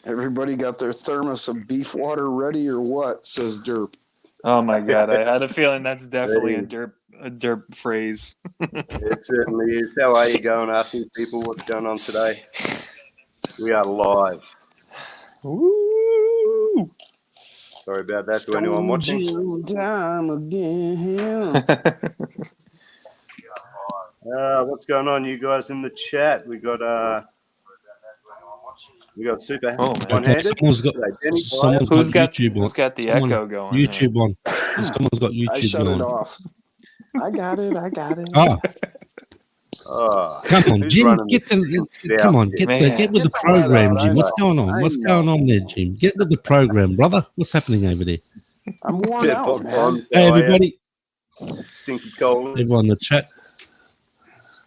Everybody got their thermos of beef water ready or what? Says Derp. Oh my god! I had a feeling that's definitely a derp phrase. It certainly is. How are you going, RT people? What's going on today? We are live. Woo! Sorry about that to anyone watching. Time again. What's going on, you guys in the chat? We got Super one-handed. Someone's got Who's got YouTube on. Who's got the echo going? YouTube on. Someone's got YouTube I shut on. it off. I got it. Come on, Jim. Get with the program, Jim. What's going on? What's going on there, Jim? Get with the program, brother. What's happening over there? I'm worn out, man. Hey, everybody. Stinky cold. Everyone in the chat.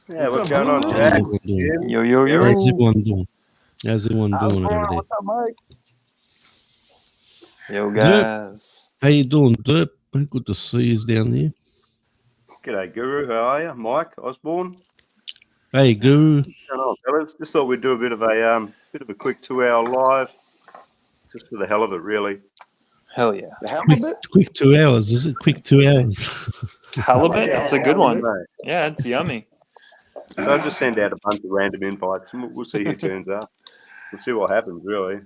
Yeah, what's going on, Jack? Yo. How's everyone doing? How's everyone doing over there? What's up, Mike? Yo, guys. How you doing, Derp? Good to see you down there. G'day, Guru. How are you? Mike Osborne. Hey, Guru. What's going on, fellas? Just thought we'd do a bit of a quick 2-hour live, just for the hell of it, really. Hell yeah. The halibut? Quick 2 hours. Is it quick 2 hours? Halibut? That's a good one. Mate. Yeah, it's yummy. So I'll just send out a bunch of random invites, and we'll see who turns up. We'll see what happens, really.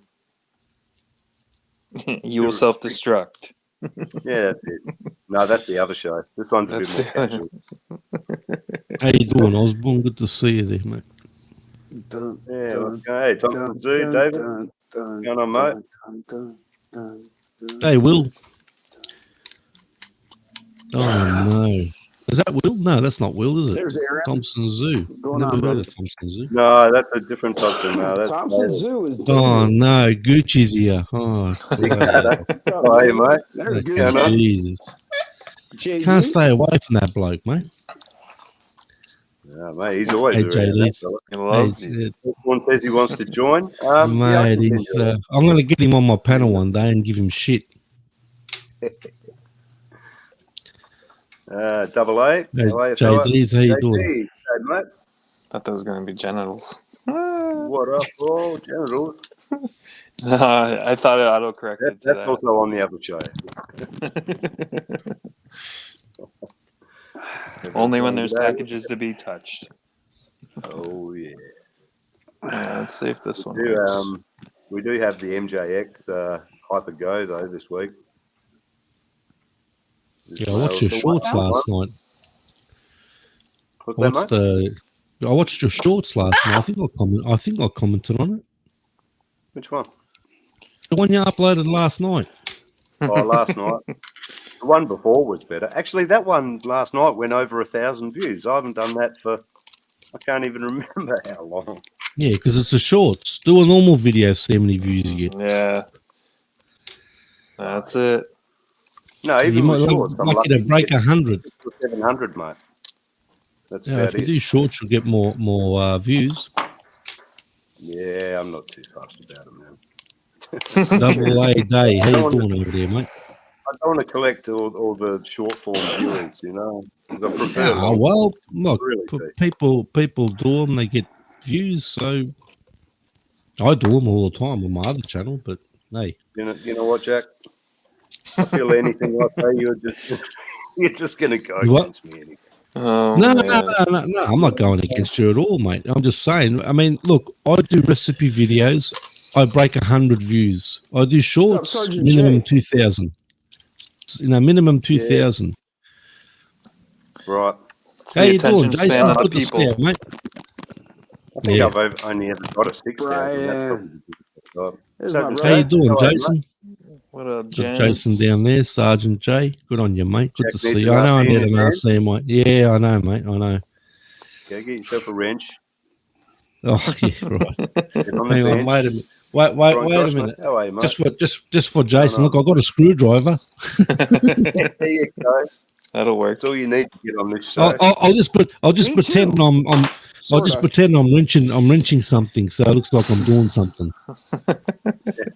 You will self-destruct. Yeah, that's it. No, that's the other show. This one's a bit more casual. How you doing, Osborne? Good to see you there, mate. Yeah, hey, Thompson Zoo, David. What's going on, mate? Hey, Will. Oh, no. Is that Will? No, that's not Will, is it? There's Aaron. Thompson Zoo. Never heard of Thompson Zoo. No, that's a different Thompson. No, that's Thompson Zoo is Oh, no. Gucci's here. Oh, How are you, mate? There's okay, Jesus. JD. Can't stay away from that bloke, mate. Yeah, mate, he's always Hey, around. JD. He loves you. One says he wants to join. Mate, he's, I'm going to get him on my panel one day and give him shit. Double A. Hey, JD's, how you doing? Hey, mate. Thought that was going to be genitals. What up, bro? Genitals. I thought it auto-corrected to That's that. also on the other show. Only when there's packages to be touched. Oh, yeah. Let's see if this one works. We do have the MJX Hyper Go, though, this week. Yeah, I watched your shorts last night. What's that, mate? I watched your shorts last night. I think I commented on it. Which one? The one you uploaded last night. Oh, last night. The one before was better. Actually, that one last night went over 1,000 views. I haven't done that for, I can't even remember how long. Yeah, because it's a shorts. Do a normal video, see how many views you get. Yeah. That's it. No, even You might with shorts. I'm lucky to lucky break to get 100. 700, mate. That's Yeah, about if you it. do shorts, you'll get more views. Yeah, I'm not too fussed about it, man. Double A day. How you doing over there, mate? I don't want to collect all the short form viewers, you know. I prefer Well, look, really people do them. They get views, so I do them all the time on my other channel. But hey, you know what, Jack? I feel anything I say, you're just going to go against me anyway. Oh, no, man. I'm not going against you at all, mate. I'm just saying. I mean, look, I do recipe videos. I break 100 views. I do shorts, minimum 2,000. Minimum 2,000. Right. It's How the you doing, attention Jason? span of the Good to see you, people. mate. I think I've only ever got a 6,000. That's probably Brian. How you doing, Jason? What up, Got gents? Jason down there, Sergeant J. Good on you, mate. Good Jack to see needs you. I know I an need an RC, RC, mate. Yeah, I know, mate. I know. Yeah, get yourself a wrench. Oh, yeah, right. Get on the Hang on, bench. wait a minute. Wait Brian a minute. How are you, mate? Just for Jason. Look, I've got a screwdriver. There you go. That'll work. That's all you need to get on this show. I'll just pretend too. I'll just pretend I'm wrenching something, so it looks like I'm doing something.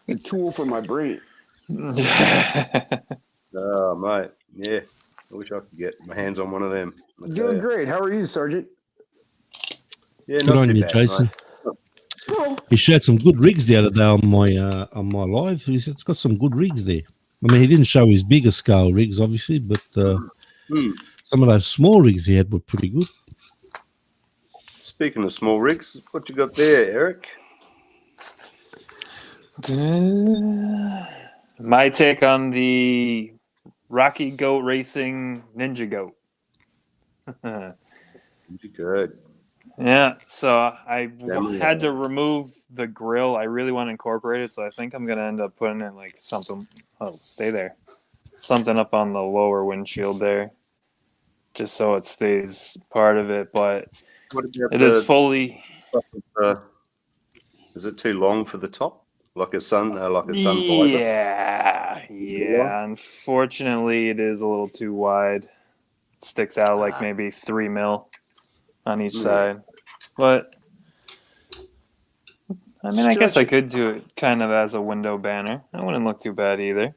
A tool for my brain. Oh, mate. Yeah. I wish I could get my hands on one of them. Doing great. How are you, Sergeant? Yeah, Good not on too you, bad, Jason. mate. He showed some good rigs the other day on my live. He's got some good rigs there. I mean, he didn't show his bigger scale rigs, obviously, but some of those small rigs he had were pretty good. Speaking of small rigs, what you got there, Eric? My take on the Rocky Goat Racing Ninja Goat. Good. Yeah, so I had to remove the grill. I really want to incorporate it, so I think I'm going to end up putting it like something. Oh, stay there. Something up on the lower windshield there, just so it stays part of it. But it is fully. Is it too long for the top, like a sun visor? Yeah. Unfortunately, it is a little too wide. It sticks out like maybe 3 mil on each side. But I mean, I guess I could do it kind of as a window banner. That wouldn't look too bad either.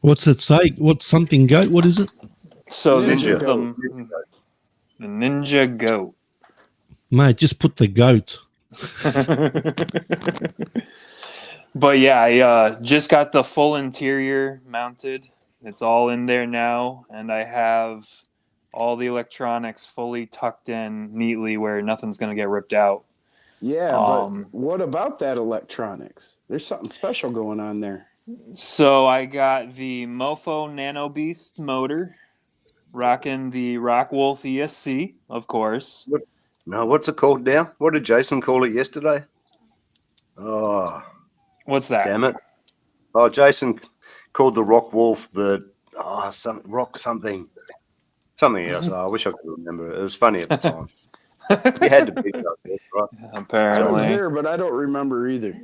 What's it say? What's something goat? What is it? So this is the Ninja Goat. Mate, just put the goat. But yeah, I just got the full interior mounted. It's all in there now, and I have all the electronics fully tucked in neatly where nothing's going to get ripped out. Yeah, but what about that electronics? There's something special going on there. So I got the Mofo Nano Beast motor, rocking the Rockwolf ESC, of course. No, what's it called now? What did Jason call it yesterday? Oh, what's that? Damn it! Oh, Jason called the Rockwolf something else. Oh, I wish I could remember it. It was funny at the time. You had to be there, right? Apparently, I was there, but I don't remember either.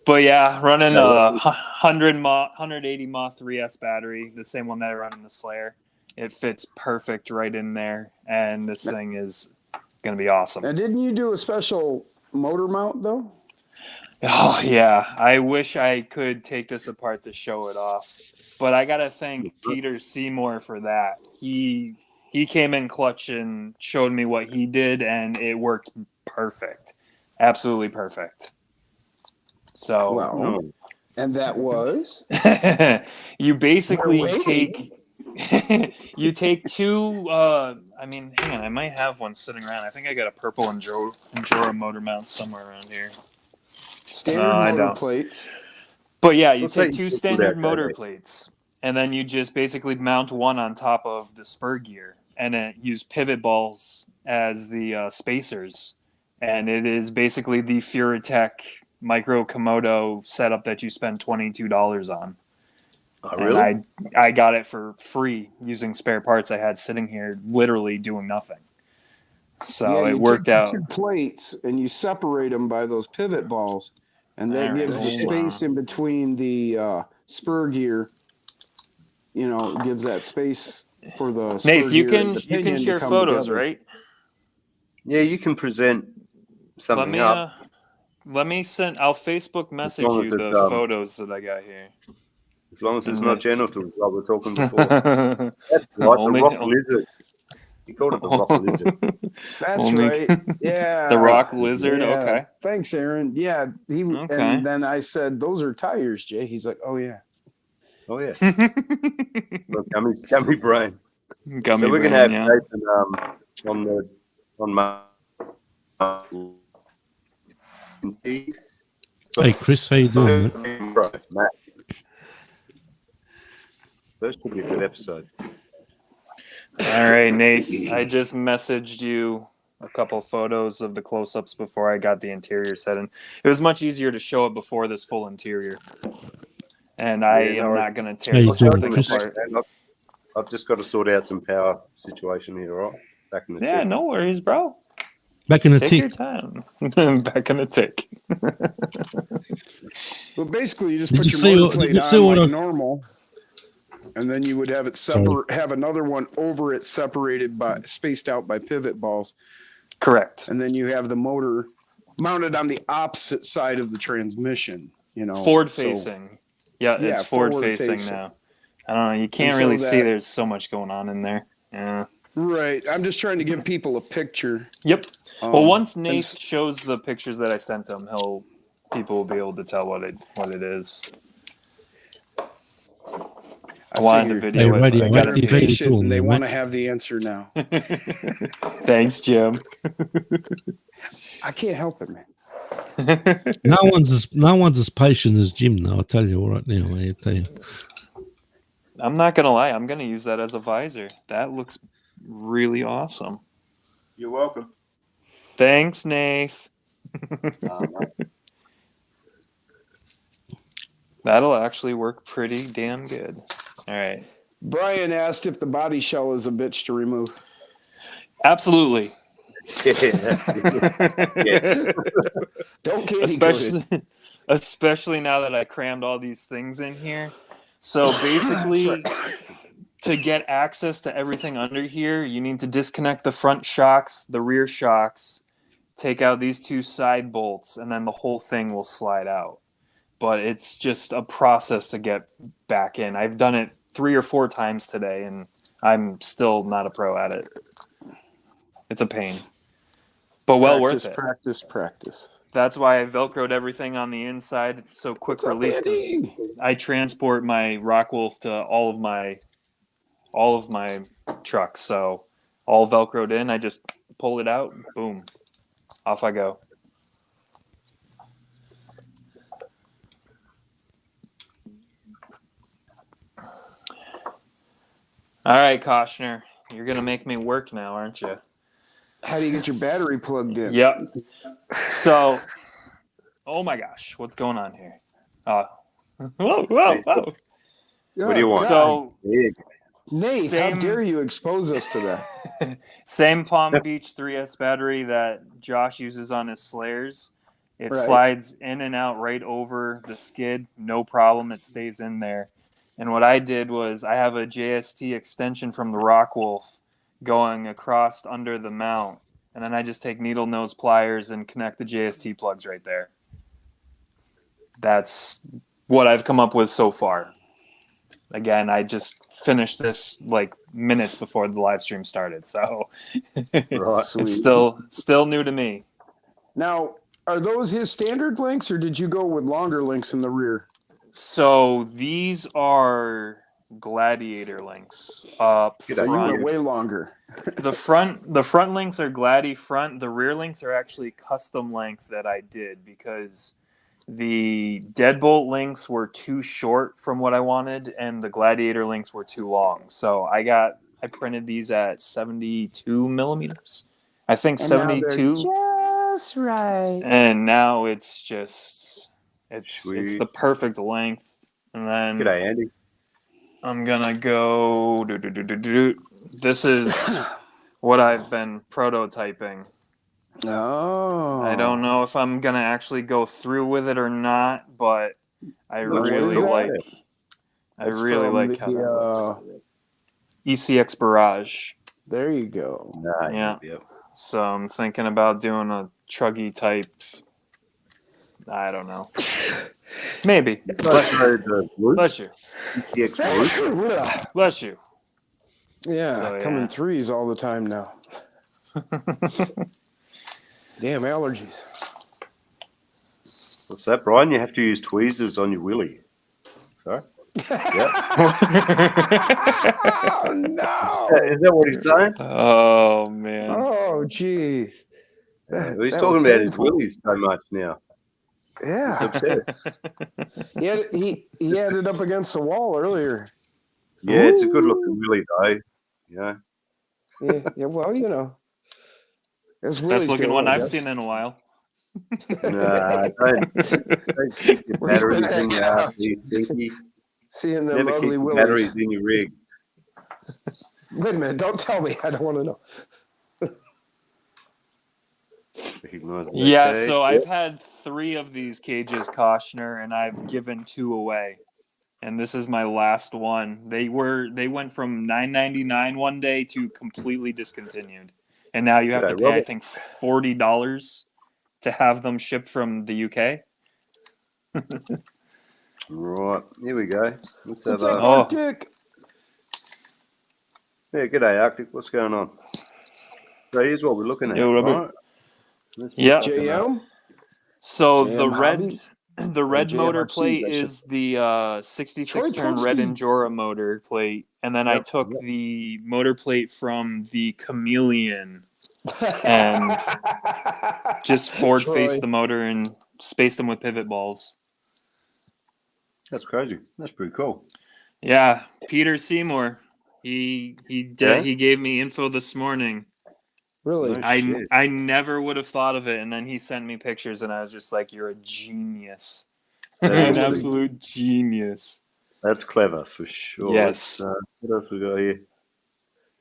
But yeah, running a 180 mAh 3S battery, the same one that I run in the Slayer. It fits perfect right in there, and this thing is going to be awesome. Now, didn't you do a special motor mount, though? Oh, yeah. I wish I could take this apart to show it off. But I got to thank Peter Seymour for that. He came in clutch and showed me what he did, and it worked perfect. Absolutely perfect. So, wow. And that was? You basically take... you take two, hang on, I might have one sitting around. I think I got a purple Enduro motor mount somewhere around here. Standard motor plates. But yeah, you take two standard motor plates, and then you just basically mount one on top of the spur gear, and then use pivot balls as the spacers. And it is basically the Furatech Micro Komodo setup that you spend $22 on. Oh, really? And I got it for free using spare parts I had sitting here, literally doing nothing. So it worked out. 2 plates and you separate them by those pivot balls, and that gives the space in between the spur gear. You know, gives that space for the spur Nate, you gear can share photos, together. right? Yeah, you can present something up. Let me send. I'll Facebook message you the photos that I got here. As long as it's not genitals, like we were talking before. That's right, the rock lizard. You called it the rock lizard. That's right. Yeah. The rock lizard. Yeah. Okay. Thanks, Aaron. Yeah. And then I said, "Those are tires, Jay." He's like, "Oh yeah." Oh yeah. Look, gummy brain. Gummy so we're brain, gonna have Jason on my. Hey Chris, how you doing? Matt. First will be a good episode. All right, Nate. I just messaged you a couple photos of the close-ups before I got the interior set in. It was much easier to show it before this full interior. And I am not going to tear this whole thing apart. I've just got to sort out some power situation here, all right? Back in the tick. No worries, bro. Back in the Take tick. your time. Back in the tick. Well, basically, you just put your motor plate on like normal, and then you would have it have another one over it, spaced out by pivot balls. Correct. And then you have the motor mounted on the opposite side of the transmission. You know, forward facing. It's forward facing now. I don't know. You can't really see. There's so much going on in there. Yeah. Right. I'm just trying to give people a picture. Yep. Well, once and Nate shows the pictures that I sent him, people will be able to tell what it is. I wanted to figured. video it. But I got They're impatient and they want to have the answer now. Thanks, Jim. I can't help it, man. No one's as patient as Jim, though. I'll tell you right now. I tell you. I'm not gonna lie. I'm gonna use that as a visor. That looks really awesome. You're welcome. Thanks, Nath. That'll actually work pretty damn good. All right. Brian asked if the body shell is a bitch to remove. Absolutely. Yeah. Don't candy especially now that I crammed all these things in here. So basically, to get access to everything under here, you need to disconnect the front shocks, the rear shocks, take out these two side bolts, and then the whole thing will slide out. But it's just a process to get back in. I've done it 3 or 4 times today, and I'm still not a pro at it. It's a pain, but well worth it. Practice. That's why I Velcroed everything on the inside. It's so quick release. I transport my Rockwolf to all of my trucks. So all Velcroed in. I just pull it out. Boom, off I go. All right, Koshner, you're gonna make me work now, aren't you? How do you get your battery plugged in? Yep. So, oh my gosh, what's going on here? Whoa. What do you want? So, Nate, how dare you expose us to that? Same Palm Beach 3S battery that Josh uses on his Slayers. It slides in and out right over the skid. No problem. It stays in there. And what I did was I have a JST extension from the Rockwolf going across under the mount. And then I just take needle nose pliers and connect the JST plugs right there. That's what I've come up with so far. Again, I just finished this like minutes before the live stream started. So it's still new to me. Now, are those his standard links or did you go with longer links in the rear? So these are Gladiator links up front. You went way longer. The front links are Gladi front. The rear links are actually custom length that I did because the Deadbolt links were too short from what I wanted, and the Gladiator links were too long. So I printed these at 72 millimeters. I think and 72. Just right. And now it's the perfect length. And then G'day, Andy. I'm gonna go. This is what I've been prototyping. Oh. I don't know if I'm gonna actually go through with it or not, but I really like how that looks. ECX Barrage. There you go. Nice. Yeah. Yep. So I'm thinking about doing a truggy type. I don't know. Maybe. Bless you. Bless you. Bless you. Yeah, so, coming threes all the time now. Damn allergies. What's that, Brian? You have to use tweezers on your willy. Sorry? Yeah. Oh, no. Is that what he's saying? Oh, man. Oh, geez. He's talking about his willies so much now. Yeah. He's obsessed. he had it up against the wall earlier. Yeah, it's a good looking willy, though. Yeah. Yeah, well, you know. Best looking one I've seen in a while. Nah, don't keep your batteries in your ass. Seeing them Never ugly keep willies. Batteries in your rig. Wait a minute, don't tell me. I don't want to know. Yeah, so I've had 3 of these cages, Koshner, and I've given 2 away. And this is my last one. They went from $9.99 one day to completely discontinued. And now you have to pay, I think, $40 to have them shipped from the UK. Right, here we go. Let's have Arctic. Yeah, g'day, Arctic. What's going on? So here's what we're looking at, Yo, Robert. right? Yeah. JM? So JM Hobbies? the red JM motor RCs, plate I should- is the 66 Troy turn red Toasty. Endura motor plate, and then I Yep, took yep. the motor plate from the Chameleon and just forward faced Troy. the motor and spaced them with pivot balls. That's crazy. That's pretty cool. Yeah, Peter Seymour. He gave me info this morning. Really? No shit. I never would have thought of it, and then he sent me pictures, and I was just like, "You're a genius, That an is pretty- absolute genius." That's clever for sure. Yes. What else we got here?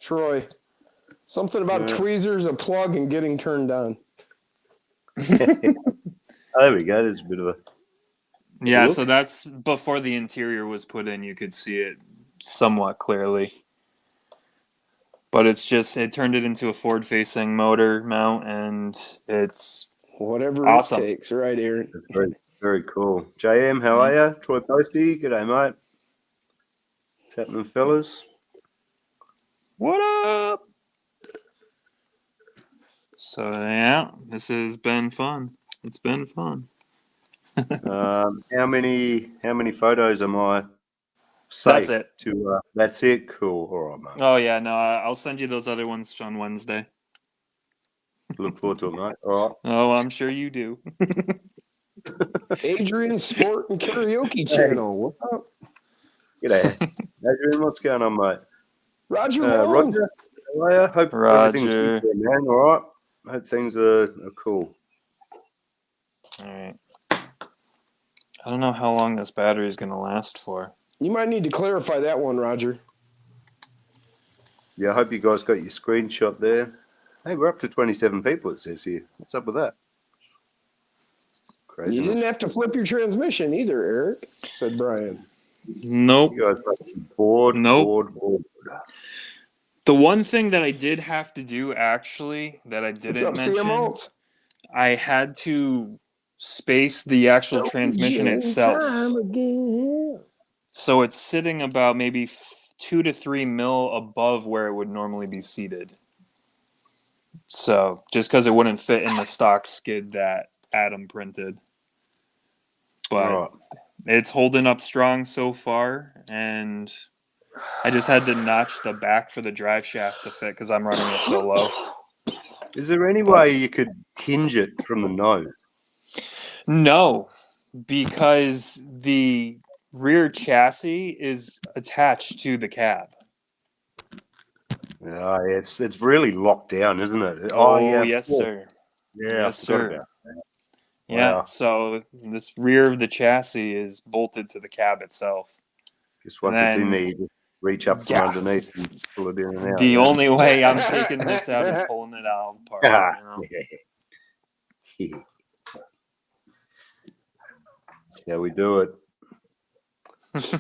Troy. Something about Yeah. tweezers, a plug, and getting turned on. Oh, there we go. There's a bit of a. Yeah, Look. so that's before the interior was put in. You could see it somewhat clearly, but it turned it into a forward-facing motor mount, and it's Whatever awesome. it takes, right, Aaron? That's very, very cool. JM, how are you? Troy Posty, g'day, mate. What's happening, fellas? What up? So yeah, this has been fun. It's been fun. How many photos am I safe That's it. to? That's it. Cool. All right, mate. Oh yeah, no, I'll send you those other ones on Wednesday. Look forward to it, mate. All Oh, I'm sure you do. Adrian Sport and Karaoke Channel. What up? right. G'day. Adrian, what's going on, mate? Roger Long. Roger, how are you? Hope everything's Roger. good there, man. All right. Hope things are cool. All right. I don't know how long this battery is going to last for. You might need to clarify that one, Roger. Yeah, I hope you guys got your screenshot there. Hey, we're up to 27 people, it says here. What's up with that? Crazy. You didn't have to flip your transmission either, Eric, said Brian. Nope. You guys must be bored. Nope. The one thing that I did have to do, actually, that I didn't What's up, CM mention, Olds? I had to space the actual transmission itself. So it's sitting about maybe 2 to 3 mil above where it would normally be seated. So just because it wouldn't fit in the stock skid that Adam printed. But it's holding up strong so far, and I just had to notch the back for the drive shaft to fit because I'm running it so low. Is there any way you could hinge it from the nose? No, because the rear chassis is attached to the cab. Yeah, it's really locked down, isn't it? Oh, yes, sir. Yeah, Yes, I forgot sir. about that. Yeah, Wow. so this rear of the chassis is bolted to the cab itself. Just once it's in there, you just reach up from underneath and pull it in and out. The only way I'm taking this out is pulling it out apart. You know? Yeah, we do it.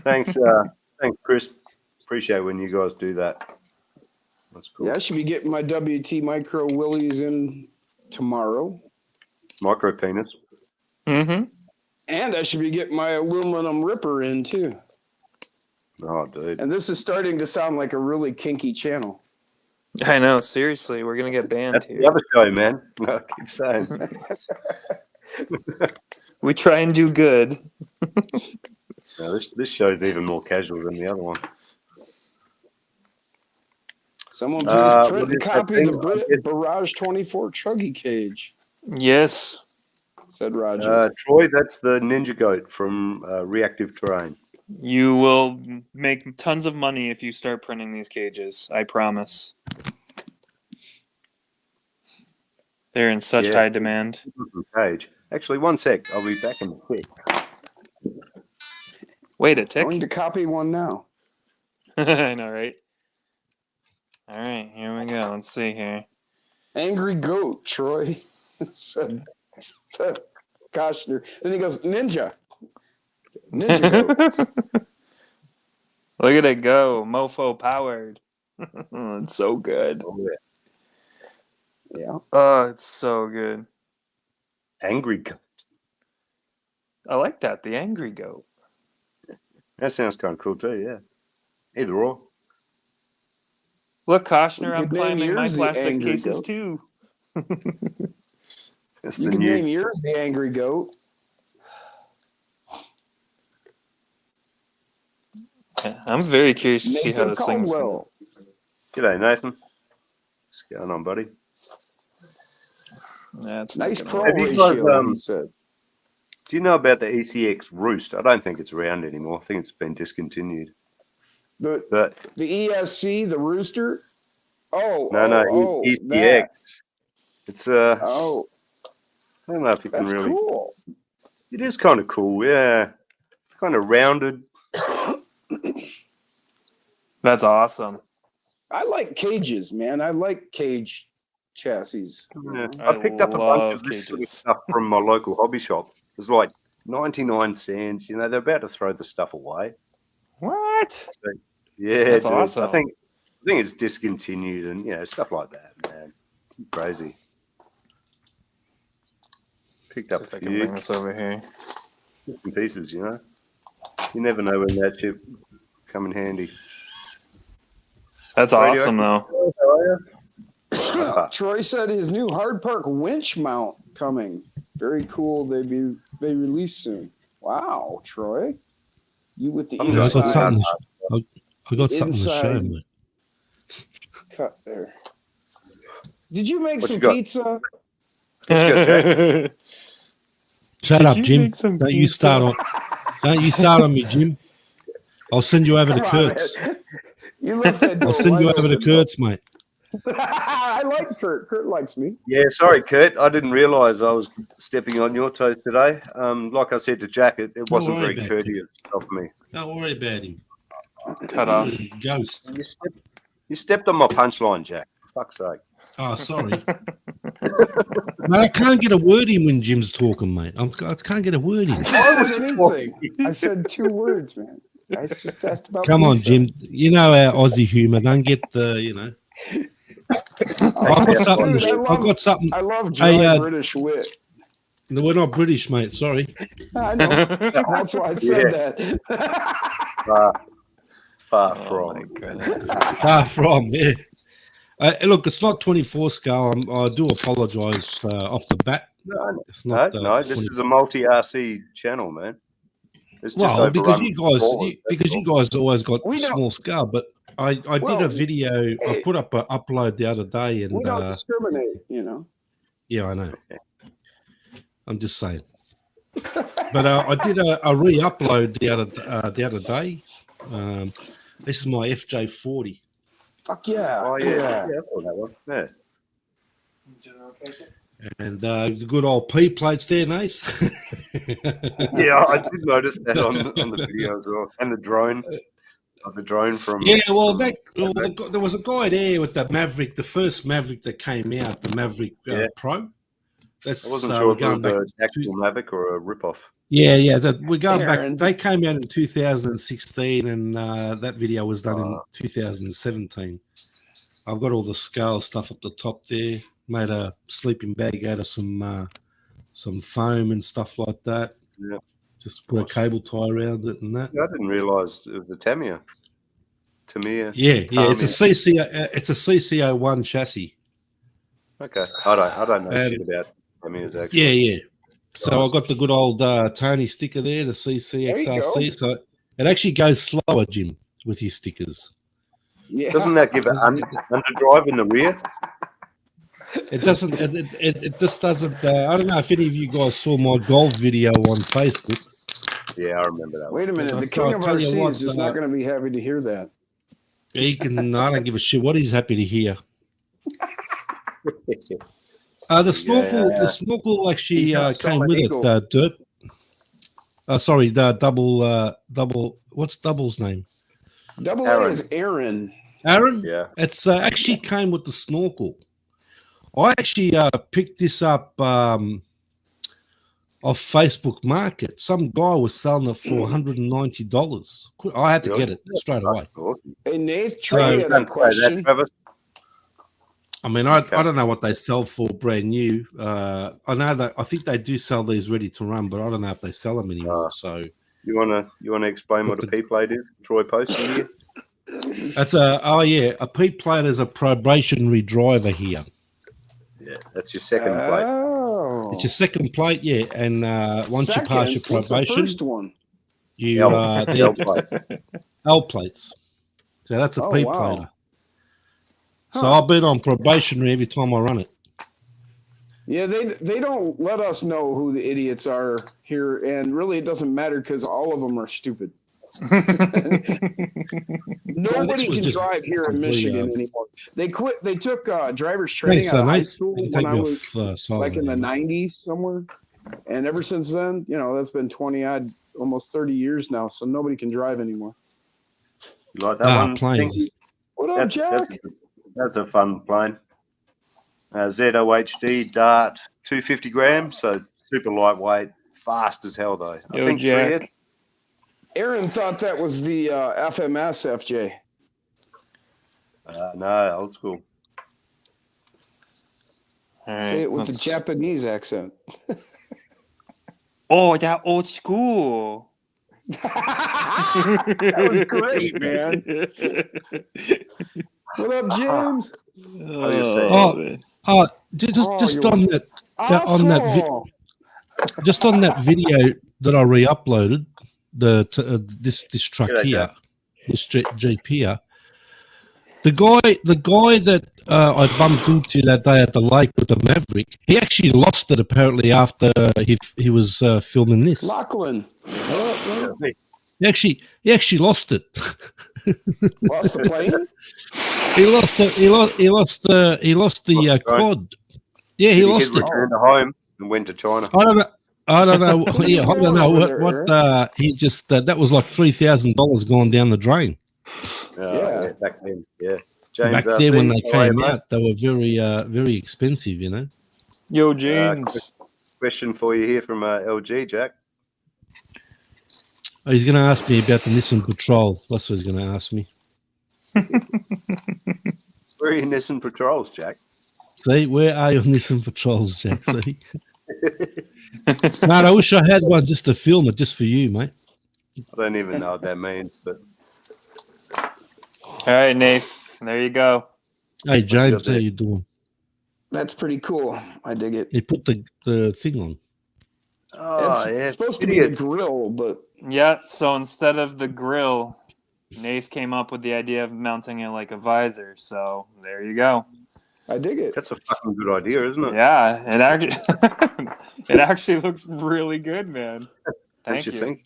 Thanks, Chris. Appreciate when you guys do that. That's cool. Yeah, I should be getting my WT Micro Willies in tomorrow. Micro penis. Mm-hmm. And I should be getting my aluminum ripper in, too. Oh, dude. And this is starting to sound like a really kinky channel. I know, seriously, we're going to get banned That's here. the other show, man. I keep saying. We try and do good. No, this show's even more casual than the other one. Someone please print what a is that copy of thing? the Barrage 24 Chuggy Cage, Yes. said Roger. Troy, that's the Ninja Goat from Reactive Terrain. You will make tons of money if you start printing these cages. I promise. They're in such high demand. Cage. Actually, one sec. I'll be back in a quick. Wait a tick. Going to copy one now. I know, right? All right, here we go. Let's see here. Angry Goat, Troy, said Koshner. Then he goes, Ninja. Ninja Goat. Look at it go. Mofo powered. It's so good. Oh, yeah. Yeah. Oh, it's so good. Angry Goat. I like that. The angry goat. That sounds kind of cool too, yeah. Either or. Look, Koshner, You I'm could name climbing my yours the plastic angry cases goat. too. That's You the could new. name yours the angry goat. Yeah, I'm very curious to see how Nathan this thing's gonna... Caldwell. G'day, Nathan. What's going on, buddy? That's Nice not crawl gonna work. Have you guys, ratio, he said. Do you know about the ECX Roost? I don't think it's around anymore. I think it's been discontinued. But But the ESC, the rooster. Oh, no, ECX. that. It's Oh, I don't know if you can that's really. cool. It is kind of cool, yeah. It's kind of rounded. That's awesome. I like cages, man. I like cage chassis. Yeah. I I picked up a bunch love of this sort of cages. stuff from my local hobby shop. It was like 99 cents. You know, they're about to throw the stuff away. What? Yeah, That's dude. awesome. I think it's discontinued and stuff like that, man. Crazy. Picked See up if I a can few bring this over here. bits and pieces, you know. You never know when that shit come in handy. That's Radio. awesome, though. How are you? Troy said his new Hard Park winch mount coming. Very cool. They release soon. Wow, Troy. You with the I'm Yeah, I got inside something. I got something to show, Inside. mate. cut there. Did you make What some you got? pizza? Shut Did up, you Jim. make some Don't you pizza? start on me, Jim. I'll send you over to Come on, Kurt's. man. You left that door I'll send you wide over to open. Kurt's, mate. I like Kurt. Kurt likes me. Yeah, sorry, Kurt. I didn't realise I was stepping on your toes today. Like I said to Jack, it wasn't worry very about it. courteous of me. Don't worry about him. Cut off. Ghost. You stepped on my punchline, Jack. For fuck's sake. Oh, sorry. Mate, I can't get a word in when Jim's talking, mate. I can't get a word in. I said anything. I said 2 words, man. I just asked about Come on, pizza. Jim. You know our Aussie humour. Don't get the. Oh, I've got dude, something. I've got something. I love dry Hey, British wit. No, we're not British, mate. Sorry. I know. That's why I said that. Far Oh, from. my goodness. Far from, yeah. Look, it's not 24 scale. I do apologise off the bat. No, It's not. no, this is a multi-RC channel, man. It's just Well, because overrun you guys always got We don't- small scale, but I did Well, a video. I put up an upload the other day, and We don't discriminate, you know. yeah, I know. I'm just saying. But I did a re-upload the other day. This is my FJ40. Fuck yeah. Oh, cool. yeah. I saw that one. Yeah. And the good old P plates there, Nath. Yeah, I did notice that on the video as well. And the drone. The drone from... Yeah, well, there was a guy there with the Maverick, the first Maverick that came out, the Maverick Pro. That's I wasn't sure if it was back an actual Mavic or a rip-off. Yeah, we're going Aaron. back. They came out in 2016, and that video was done in 2017. I've got all the scale stuff up the top there. Made a sleeping bag out of some foam and stuff like that. Yeah. Just put a cable tie around it and that. I didn't realise it was a Tamiya. Yeah. It's a CC01 chassis. Okay. I don't know shit about Tamiya's actually. Yeah. So I've got the good old Tony sticker there, the CCXRC. So it actually goes slower, Jim, with your stickers. Yeah. Doesn't that give it underdrive in the rear? It doesn't. It just doesn't. I don't know if any of you guys saw my golf video on Facebook. Yeah, I remember that one. Wait a minute. The I'll king of tell our you seas what, is not going to be happy to hear that. He can. I don't give a shit what he's happy to hear. The snorkel actually He's got came solid with eagles. it. Dirt. Sorry, the double. What's double's name? Double Aaron. A is Aaron. Aaron. Yeah. It's actually came with the snorkel. I actually picked this up off Facebook Market. Some guy was selling it for $190. I had to get it straight away. Awesome. Hey, Nate, So- Trey had a Don't say that, question. Travis. I mean, I don't know what they sell for brand new. I know that I think they do sell these ready to run, but I don't know if they sell them anymore. So You wanna explain what a P plate is? Troy posted here. That's a P plate is a probationary driver here. Yeah, that's your second plate. Oh. It's your second plate, yeah. And once you pass your What's the probation, first one? you L plate. L plates. So that's a P wow. plater. So I've been on probationary every time I run it. Yeah, they don't let us know who the idiots are here, and really it doesn't matter because all of them are stupid. Nobody can drive here in Michigan anymore. They quit. They took driver's training out of high school when I was like in the 90s somewhere, and ever since then, that's been 20-odd, almost 30 years now. So nobody can drive anymore. You like that one? Planes. What up, Jack? That's a fun plane. ZOHD Dart, 250 grams, so super lightweight, fast as hell though. I think Jack. Aaron thought that was the FMS FJ. No, old school. Say it with the Japanese accent. Oh, that old school. That was great, man. What up, James? How do you say? Just on that, just on that video that I re-uploaded, this truck here, this Jeep here. The guy that I bumped into that day at the lake with the Maverick, he actually lost it apparently after he was filming this. Lachlan. He actually lost it. Lost the plane? He lost the quad. Yeah, he lost it. Returned home and went to China. I don't know. Yeah, I don't know what he just that was like $3,000 gone down the drain. Yeah, back then. Yeah, James, back then when they came out, they were very expensive. Yo, James. Question for you here from LG, Jack. Oh, he's going to ask me about the Nissan Patrol. That's what he's going to ask me. Where are your Nissan Patrols, Jack? See, where are your Nissan Patrols, Jack? See? Man, I wish I had one just to film it, just for you, mate. I don't even know what that means, but. All right, Nate. There you go. Hey, James, how you doing? That's pretty cool. I dig it. He put the thing on. Oh, it's supposed to be a grill, but... Yeah, so instead of the grill, Nath came up with the idea of mounting it like a visor. So there you go. I dig it. That's a fucking good idea, isn't it? Yeah, it actually looks really good, man. Thank you. Think?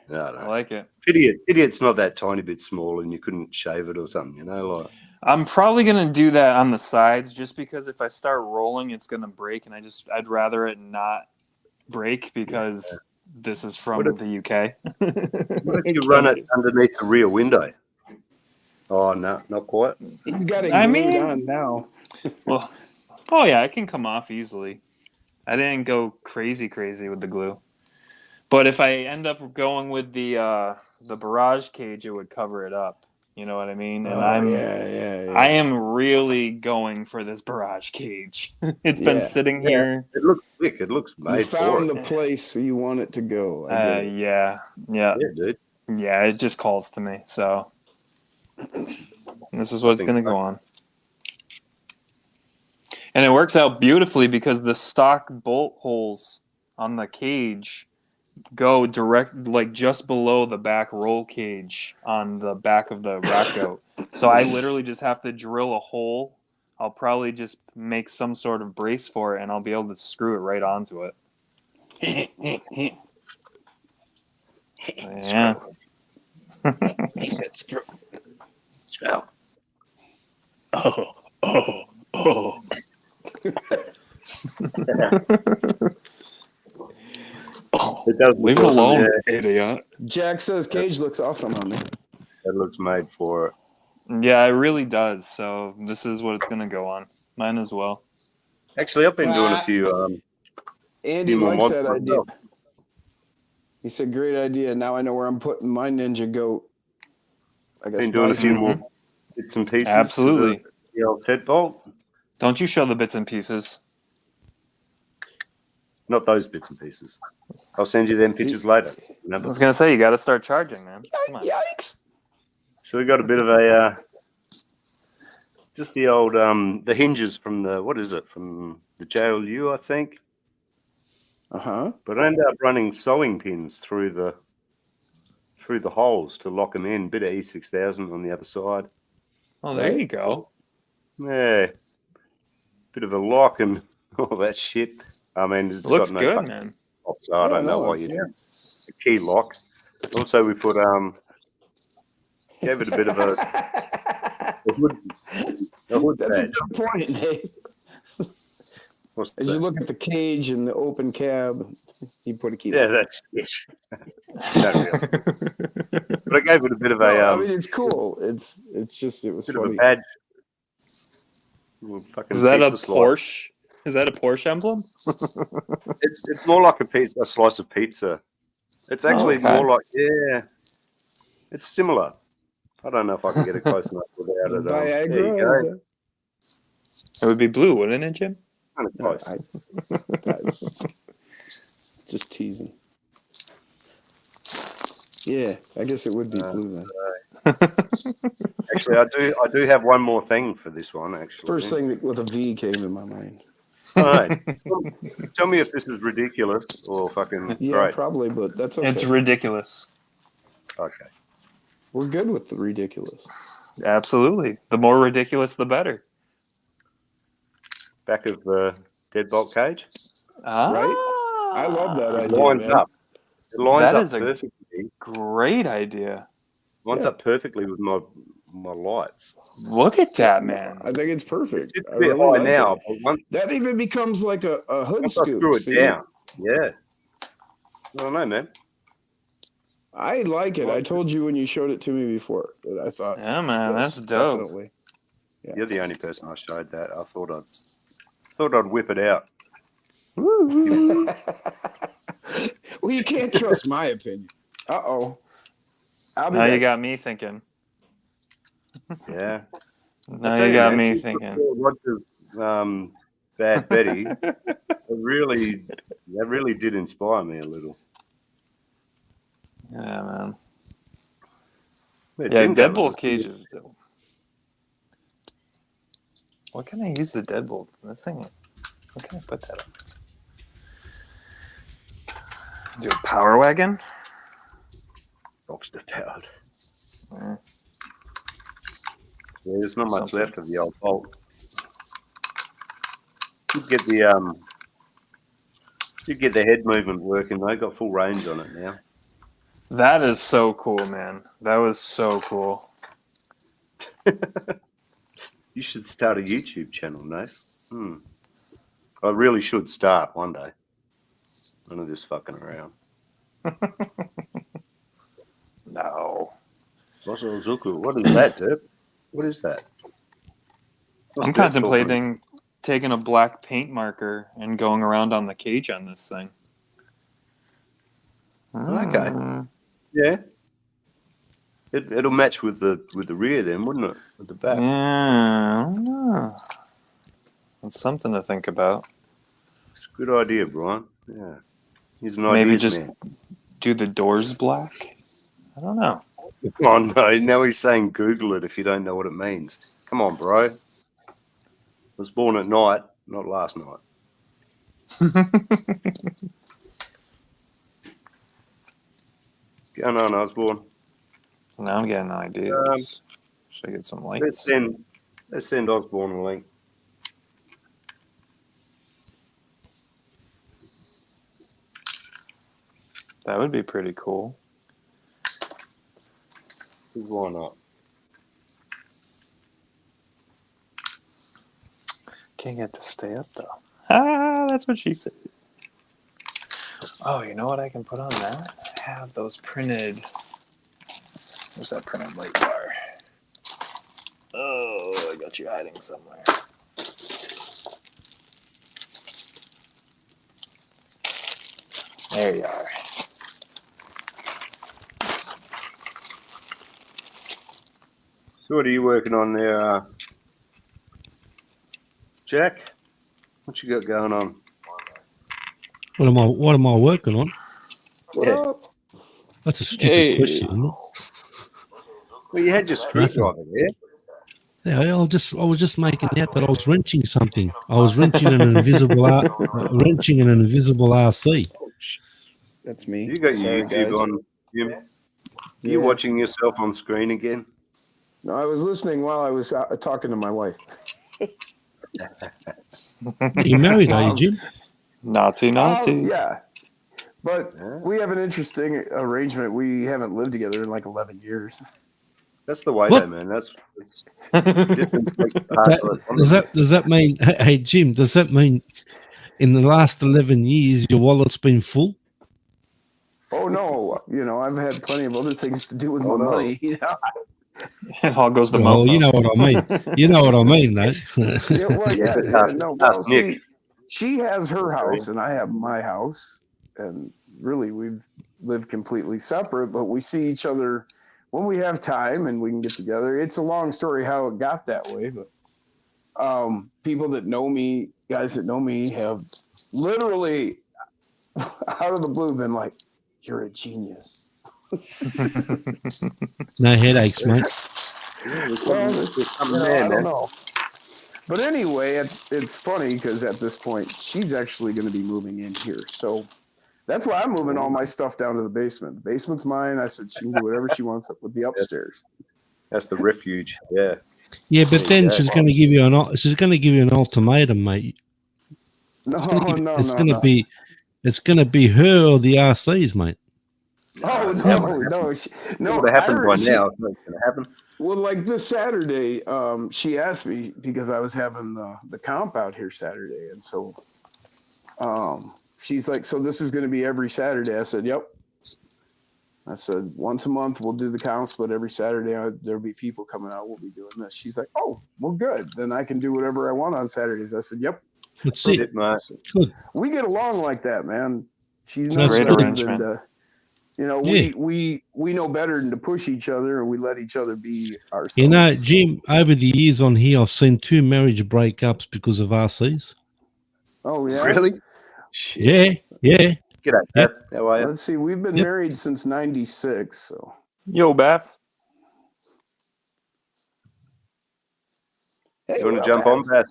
No, I like it. Pity it's not that tiny bit small and you couldn't shave it or something, like. I'm probably gonna do that on the sides just because if I start rolling, it's gonna break, and I'd rather it not break because this is from the UK. What if you run it underneath the rear window? Oh no, not quite. He's got it glued on now. Well, oh yeah, it can come off easily. I didn't go crazy with the glue, but if I end up going with the barrage cage, it would cover it up. You know what I mean? And I am really going for this barrage cage. It's been sitting here. It looks thick. It looks made for it. You found the place you want it to go. Yeah, dude. Yeah, it just calls to me. So this is what it's going to go on. And it works out beautifully because the stock bolt holes on the cage go direct, like just below the back roll cage on the back of the rack goat. So I literally just have to drill a hole. I'll probably just make some sort of brace for it, and I'll be able to screw it right onto it. Yeah. He said screw. Screw. Oh. It does leave it alone, idiot. Jack says cage looks awesome on me. It looks made for it. Yeah, it really does. So this is what it's going to go on. Mine as well. Actually, I've been doing a few. Andy likes that idea. He said, "Great idea. Now I know where I'm putting my Ninja Goat." I guess been doing a few more bits and pieces. Absolutely. The old head bolt. Don't you show the bits and pieces? Not those bits and pieces. I'll send you them pictures later. Remember? I was going to say, you got to start charging, man. Come on. Yikes. So we got a bit of a just the old the hinges from the from the JLU, I think. But I ended up running sewing pins through the holes to lock them in. Bit of E6000 on the other side. Oh, there you go. Yeah, bit of a lock and all that shit. I mean, it's Looks got no good, man. lock, so I don't know why you do a key lock. Also, we put gave it a bit of a hood That's badge. a good point, Dave. As you look at the cage and the open cab, you put a key. Yeah, that's it. Not really. But I gave it a bit of a. I mean, it's cool. It's just it was bit funny. of a badge. Is that a Porsche? Is that a Porsche emblem? It's more like a slice of pizza. It's actually more like it's similar. I don't know if I can get it close enough without it. There you go. It would be blue, wouldn't it, Jim? Kind of close. Just teasing. Yeah, I guess it would be blue then. Actually, I do have one more thing for this one. Actually, first thing with a V came in my mind. All right. Tell me if this is ridiculous or fucking great. Probably, but that's okay. It's ridiculous. Okay. We're good with the ridiculous. Absolutely. The more ridiculous, the better. Back of the deadbolt cage. Right? I love that idea. It lines up. It lines up perfectly. Great idea. Lines up perfectly with my lights. Look at that, man. I think it's perfect. It's a bit high now, but once that even becomes like a hood scoop. I screw it down. Yeah. I don't know, man. I like it. I told you when you showed it to me before that I thought. Yeah, man, that's dope. Definitely. Yeah. You're the only person I showed that. I thought I'd whip it out. Well, you can't trust my opinion. Uh-oh. Now you got me thinking. Yeah. Now you got me thinking. Bad Betty. that really did inspire me a little. Yeah, man. Yeah, deadbolt cages. What can I use the deadbolt? This thing. What can I put that on? Do a power wagon? Boxster powered. Yeah, there's not much left of the old bolt. You'd get the head movement working though. Got full range on it now. That is so cool, man. That was so cool. You should start a YouTube channel, Nate. I really should start one day. None of this fucking around. No. What is that, dude? What is that? I'm contemplating taking a black paint marker and going around on the cage on this thing. Okay. Yeah. It'll match with the rear then, wouldn't it? With the back. Yeah, I don't know. That's something to think about. It's a good idea, Brian. Yeah. He's an Maybe ideas just man. do the doors black. I don't know. Oh no! Now he's saying Google it if you don't know what it means. Come on, bro. I was born at night, not last night. Going on, Osborne. Now I'm getting ideas. Should I get some lights? Let's send Osborne a link. That would be pretty cool. Why not? Can't get to stay up though. Ah, that's what she said. Oh, you know what I can put on that? I have those printed. Where's that printed light bar? Oh, I got you hiding somewhere. There you are. So what are you working on there, Jack? What you got going on? What am I working on? Yeah. That's a stupid question, isn't it? Well, you had your screwdriver there. Yeah, I was just making out that I was wrenching something. I was wrenching an invisible RC. That's me. You got your Sorry, YouTube guys. on, Jim. Are Yeah. you watching yourself on screen again? No, I was listening while I was talking to my wife. You married, are you, Jim? Naughty. Yeah. But we have an interesting arrangement. We haven't lived together in like 11 years. That's the way, What? though, man. That's Does that mean, hey, Jim, does that mean in the last 11 years your wallet's been full? Oh, no. You know, I've had plenty of other things to do with my money. You know? It all goes to Well, mofo. you know what I mean. You know what I mean, though. See, she has her house and I have my house. And really, we've lived completely separate, but we see each other when we have time and we can get together. It's a long story how it got that way, but people that know me, guys that know me, have literally out of the blue been like, "You're a genius." No headaches, mate. Well, I don't know. But anyway, it's funny because at this point, she's actually going to be moving in here. So that's why I'm moving all my stuff down to the basement. The basement's mine. I said she can do whatever she wants with the upstairs. That's the refuge. Yeah. Yeah, but then she's going to give you an ultimatum, mate. No. It's going to be her or the RCs, mate. No. It would have happened by now. It's not going to happen. Well, like this Saturday, she asked me because I was having the comp out here Saturday, and so she's like, "So this is going to be every Saturday?" I said, "Yep." I said, "Once a month we'll do the comps, but every Saturday there'll be people coming out. We'll be doing this." She's like, "Oh, well, good. Then I can do whatever I want on Saturdays." I said, "Yep." That's it. Good. We get along like that, man. She's a great arrangement. We know better than to push each other, and we let each other be ourselves. You know, Jim, over the years on here, I've seen 2 marriage breakups because of RCs. Oh, yeah? Really? Shit. Yeah. G'day, Beth. How are you? Let's see. We've been married since 96. So. Yo, Beth. Hey, you want to jump on, Beth?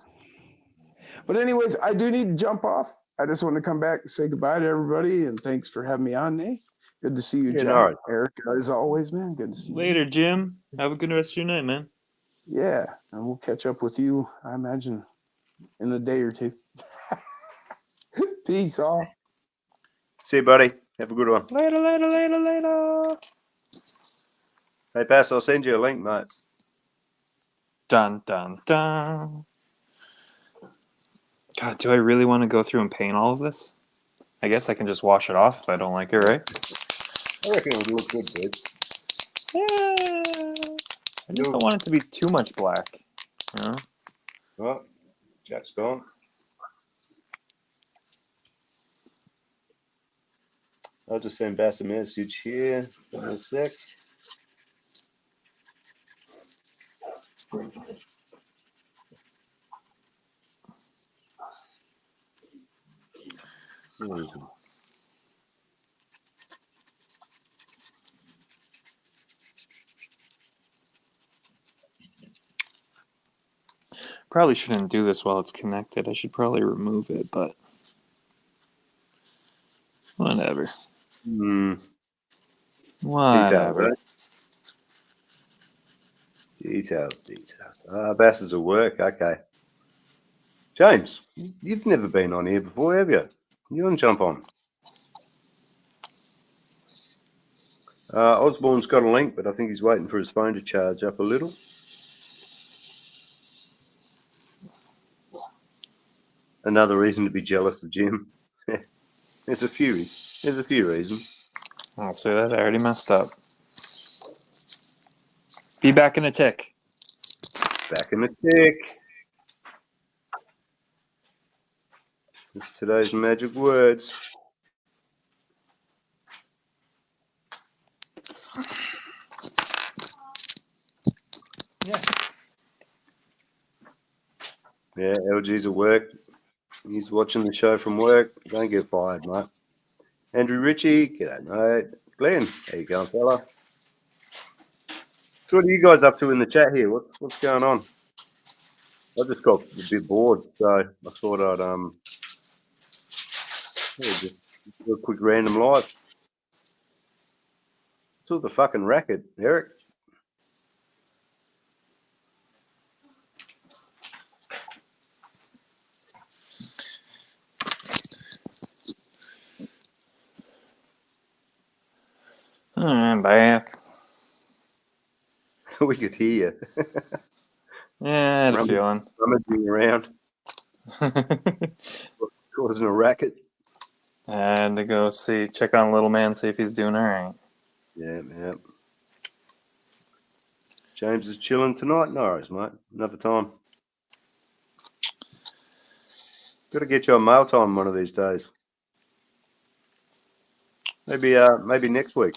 But anyways, I do need to jump off. I just want to come back and say goodbye to everybody, and thanks for having me on, Nate. Good to see you, John. Right. Eric, as always, man. Good to see you. Later, Jim. Have a good rest of your night, man. Yeah, and we'll catch up with you, I imagine, in a day or two. Peace, all. See you, buddy. Have a good one. Later. Hey, Bass, I'll send you a link, mate. Dun, dun, dun. God, do I really want to go through and paint all of this? I guess I can just wash it off if I don't like it, right? I reckon it'll look good, dude. Yeah. I just don't want it to be too much black. You know? Well, Jack's gone. I'll just send Bass a message here in a sec. Probably shouldn't do this while it's connected. I should probably remove it, but whatever. Whatever. Details. Basses will work. Okay. James, you've never been on here before, have you? You want to jump on? Osborne's got a link, but I think he's waiting for his phone to charge up a little. Another reason to be jealous of Jim. There's a few reasons. I'll say that. I already messed up. Be back in a tick. Back in the tick. It's today's magic words. Yeah, LG's at work. He's watching the show from work. Don't get fired, mate. Andrew Ritchie, g'day, mate. Glenn, how you going, fella? So what are you guys up to in the chat here? What's going on? I just got a bit bored, so I thought I'd just do a quick random live. It's all the fucking racket, Eric. I'm back. We could hear you. Yeah, I had a feeling. Rummaging around. Causing a racket. I had to go check on little man, see if he's doing all right. Yeah. James is chilling tonight. No worries, mate. Another time. Got to get you on mail time one of these days. Maybe next week.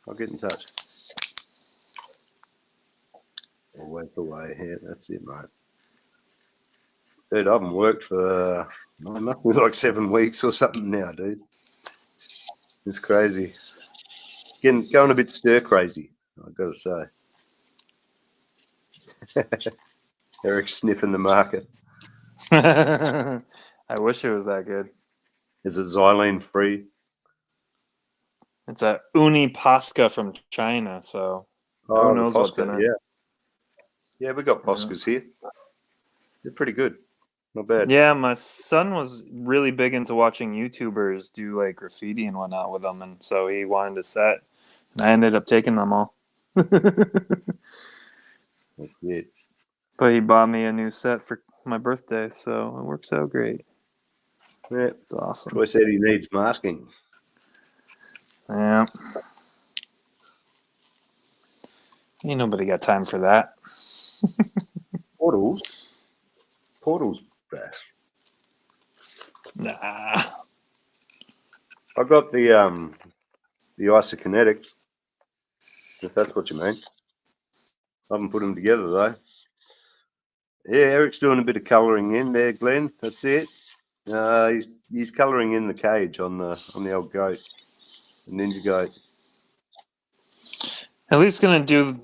I'll get in touch. Always the way here. That's it, mate. Dude, I haven't worked for like 7 weeks or something now, dude. It's crazy. Going a bit stir crazy, I've got to say. Eric's sniffing the market. I wish it was that good. Is it xylene free? It's a uni pasca from China, so who knows what's in it. Yeah, we got Poscas here. They're pretty good. Not bad. Yeah, my son was really big into watching YouTubers do like graffiti and whatnot with them, and so he wanted a set, and I ended up taking them all. That's it. But he bought me a new set for my birthday, so it works out great. Yeah, it's awesome. Troy said he needs masking. Yeah. Ain't nobody got time for that. Portals best. Nah. I got the isokinetics, if that's what you mean. I haven't put them together though. Yeah, Eric's doing a bit of colouring in there, Glenn. That's it. He's colouring in the cage on the old goat, the ninja goat. At least gonna do,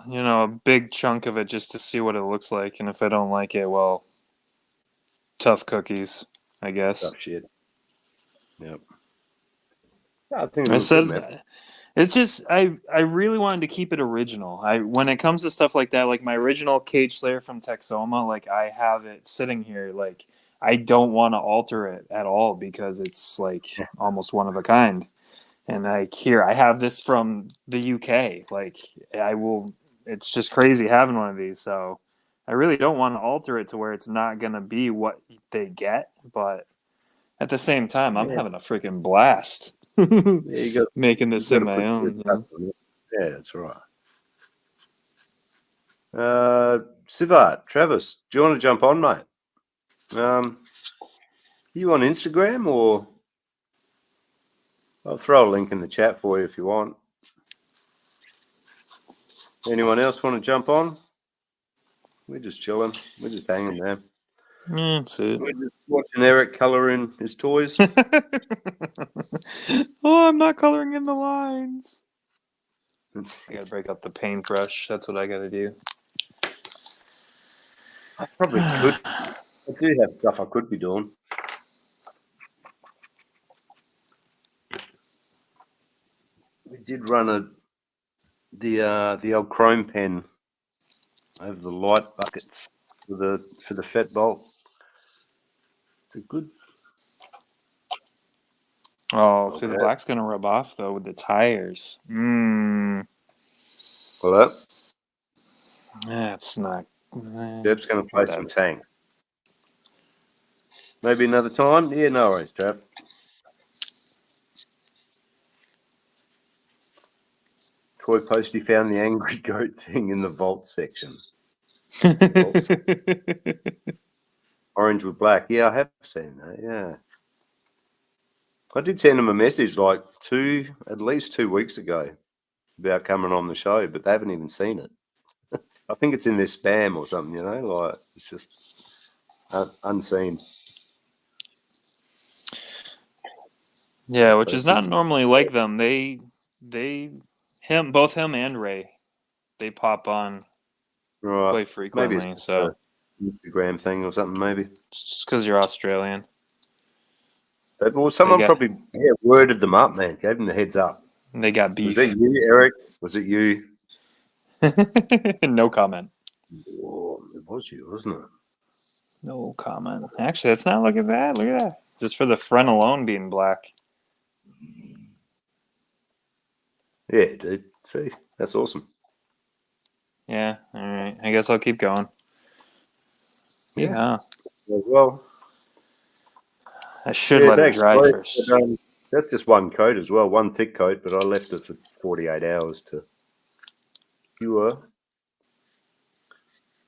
a big chunk of it just to see what it looks like, and if I don't like it, well, tough cookies, I guess. Tough shit. Yep. I think I said it's just I really wanted to keep it original. When it comes to stuff like that, like my original Cage Slayer from Texoma, like I have it sitting here, like I don't want to alter it at all because it's like almost one of a kind. And I have this from the UK. Like it's just crazy having one of these. So I really don't want to alter it to where it's not going to be what they get. But at the same time, I'm having a freaking blast making this in my own. Yeah, that's right. Sivat, Travis, do you want to jump on, mate? You on Instagram or... I'll throw a link in the chat for you if you want. Anyone else want to jump on? We're just chilling. We're just hanging there. That's it. We're just watching Eric colouring his toys. Oh, I'm not colouring in the lines. I gotta break up the paintbrush. That's what I gotta do. I probably could. I do have stuff I could be doing. We did run the old chrome pen over the light buckets for the fet bolt. It's a good. Oh, see, the black's gonna rub off though with the tires. Well, that's not. Deb's gonna play some tank. Maybe another time. Yeah, no worries, Trav. Toy Posty found the angry goat thing in the vault section. Orange with black. Yeah, I have seen that. Yeah. I did send them a message like at least 2 weeks ago about coming on the show, but they haven't even seen it. I think it's in their spam or something, like it's just unseen. Yeah, which is not normally like them. They Both him and Ray, they pop on Right. quite frequently. Maybe it's so Instagram thing or something. Maybe just because you're Australian. But, well, someone probably worded them up, man. Gave them the heads up. They got beef. Was that you, Eric? Was it you? No comment. Oh, it was you, wasn't it? No comment. Actually, let's not look at that. Look at that. Just for the front alone being black. Yeah, dude. See, that's awesome. Yeah. All right. I guess I'll keep going. Yeah. Well, I should let it dry first. But, that's just one coat as well, one thick coat, but I left it for 48 hours to cure.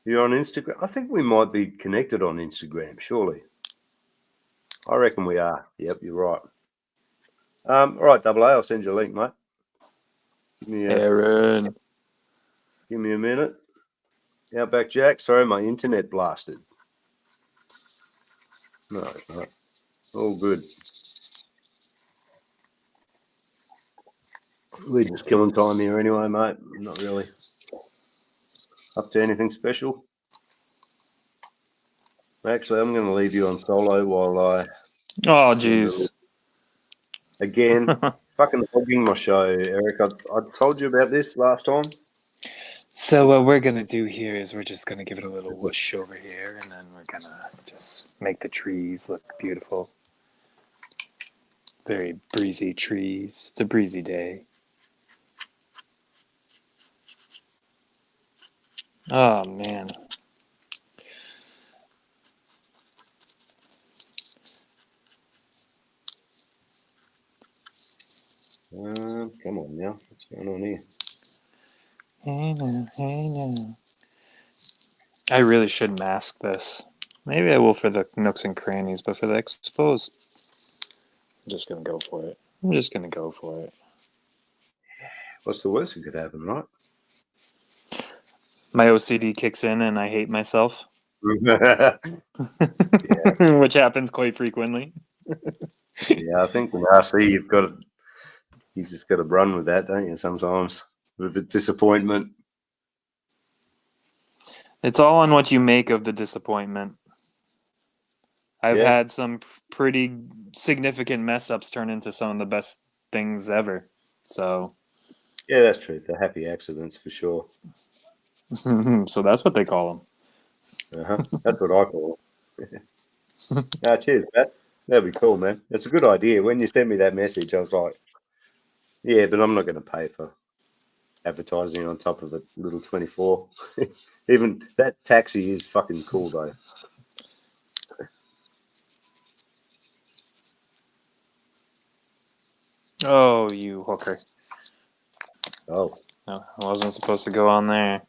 You're on Instagram? I think we might be connected on Instagram, surely. I reckon we are. Yep, you're right. All right, Double A, I'll send you a link, mate. Aaron. Give me a minute. Outback Jack. Sorry, my internet blasted. No, all good. We're just killing time here anyway, mate. Not really up to anything special. Actually, I'm going to leave you on solo while I... Oh, jeez. Again, fucking hogging my show, Eric. I told you about this last time. So what we're going to do here is we're just going to give it a little whoosh over here, and then we're going to just make the trees look beautiful. Very breezy trees. It's a breezy day. Oh, man. Come on now. What's going on here? Hey now. I really should mask this. Maybe I will for the nooks and crannies, but for the exposed, I'm just going to go for it. What's the worst that could happen, right? My OCD kicks in and I hate myself. Yeah. Which happens quite frequently. Yeah, I think when I see you just got to run with that, don't you? Sometimes with the disappointment. It's all on what you make of the disappointment. I've had some pretty significant mess ups turn into some of the best things ever. So yeah, that's true. The happy accidents for sure. So that's what they call them. That's what I call them. Cheers, Matt. That'd be cool, man. It's a good idea. When you sent me that message, I was like, yeah, but I'm not going to pay for advertising on top of a little 24. Even that taxi is fucking cool, though. Oh, you hooker. Oh. No, I wasn't supposed to go on there.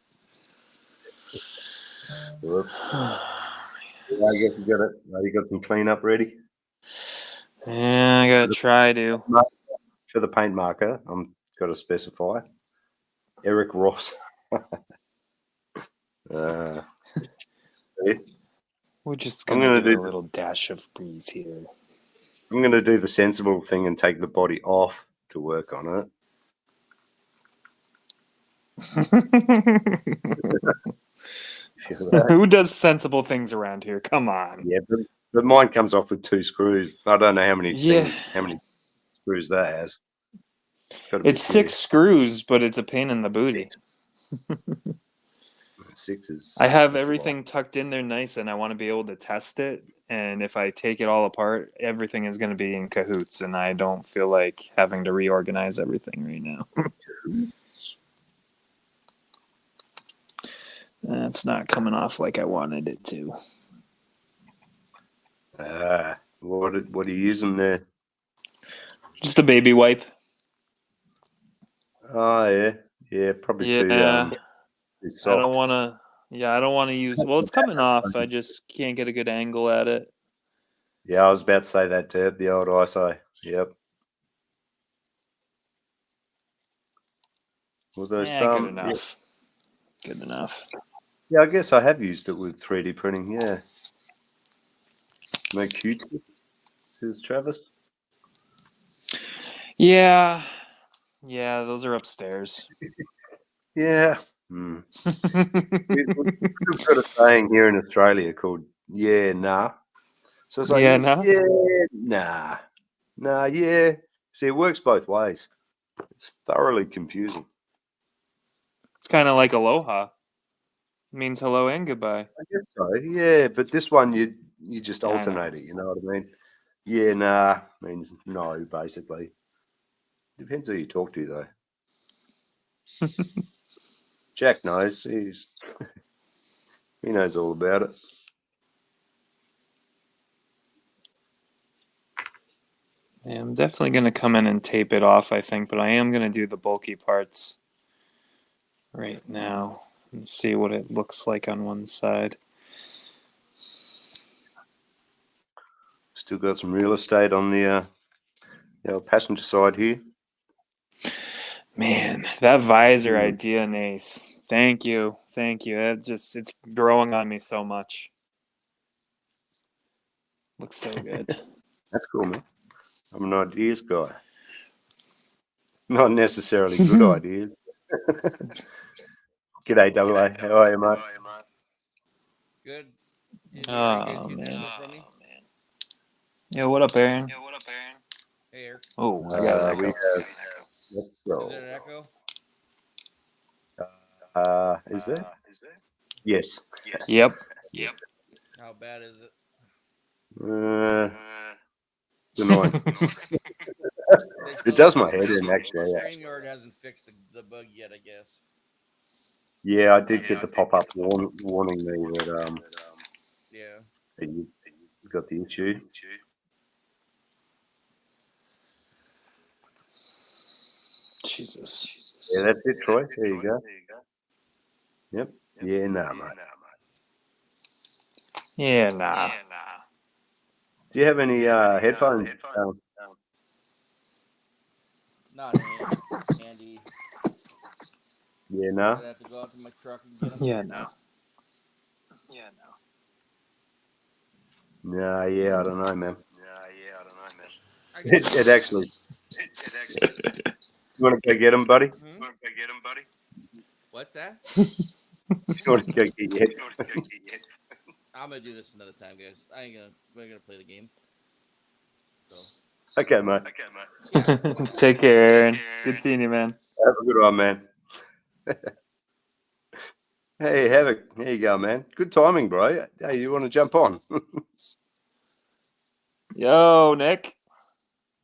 I guess you got some cleanup ready? Yeah, I gotta try to. For the paint marker, I'm got to specify Eric Ross. We're just gonna do a little dash of breeze here. I'm gonna do the sensible thing and take the body off to work on it. Who does sensible things around here? Come on. Yeah, but mine comes off with 2 screws. I don't know how many screws that has. It's 6 screws, but it's a pain in the booty. 6 is. I have everything tucked in there nice, and I want to be able to test it. And if I take it all apart, everything is going to be in cahoots, and I don't feel like having to reorganize everything right now. That's not coming off like I wanted it to. What are you using there? Just a baby wipe. Oh yeah, probably too soft. I don't want to. Yeah, I don't want to use. Well, it's coming off. I just can't get a good angle at it. Yeah, I was about to say that too. The old ISO. Yep. Well, there's good enough. Yeah. Good enough. Yeah, I guess I have used it with 3D printing. Yeah. No cute, says Travis. Yeah, Yeah, those are upstairs. Yeah. We've got a saying here in Australia called "yeah, nah." So it's like, Yeah, nah. yeah, nah, nah, yeah. See, it works both ways. It's thoroughly confusing. It's kind of like aloha. It means hello and goodbye. I guess so. Yeah, but this one you just I know. alternate it. You know what I mean? Yeah, nah means no, basically. Depends who you talk to, though. Jack knows. He knows all about it. Yeah, I'm definitely going to come in and tape it off, I think, but I am going to do the bulky parts right now and see what it looks like on one side. Still got some real estate on the passenger side here. Man, that visor idea, Nath. Thank you. It's growing on me so much. Looks so good. That's cool, man. I'm an ideas guy. Not necessarily good ideas. G'day, Double A. How are you, mate? Good. Oh, man. Yeah, what up, Aaron? Hey, Eric. Oh, I got an echo. Let's go. Is there an echo? Is there? Yes. Yep. How bad is it? It's annoying. It does my head in, actually. Yeah. StreamYard hasn't fixed the bug yet, I guess. Yeah, I did get the pop-up warning me that Yeah. that you got the issue. Jesus. Yeah, that's it, Troy. There you go. Yep. Yeah, nah, mate. Yeah, nah. Do you have any headphones? Not handy. Yeah, nah. I'd have to go out to my truck and get them. Yeah, no. Nah, yeah, I don't know, man. It actually. You want to go get them, buddy? What's that? You want to go get your headphones? I'm gonna do this another time, guys. We're gonna play the game. So. Okay, mate. Take care, Aaron. Good seeing you, man. Have a good one, man. Hey, Havik. There you go, man. Good timing, bro. Hey, you want to jump on? Yo, Nick.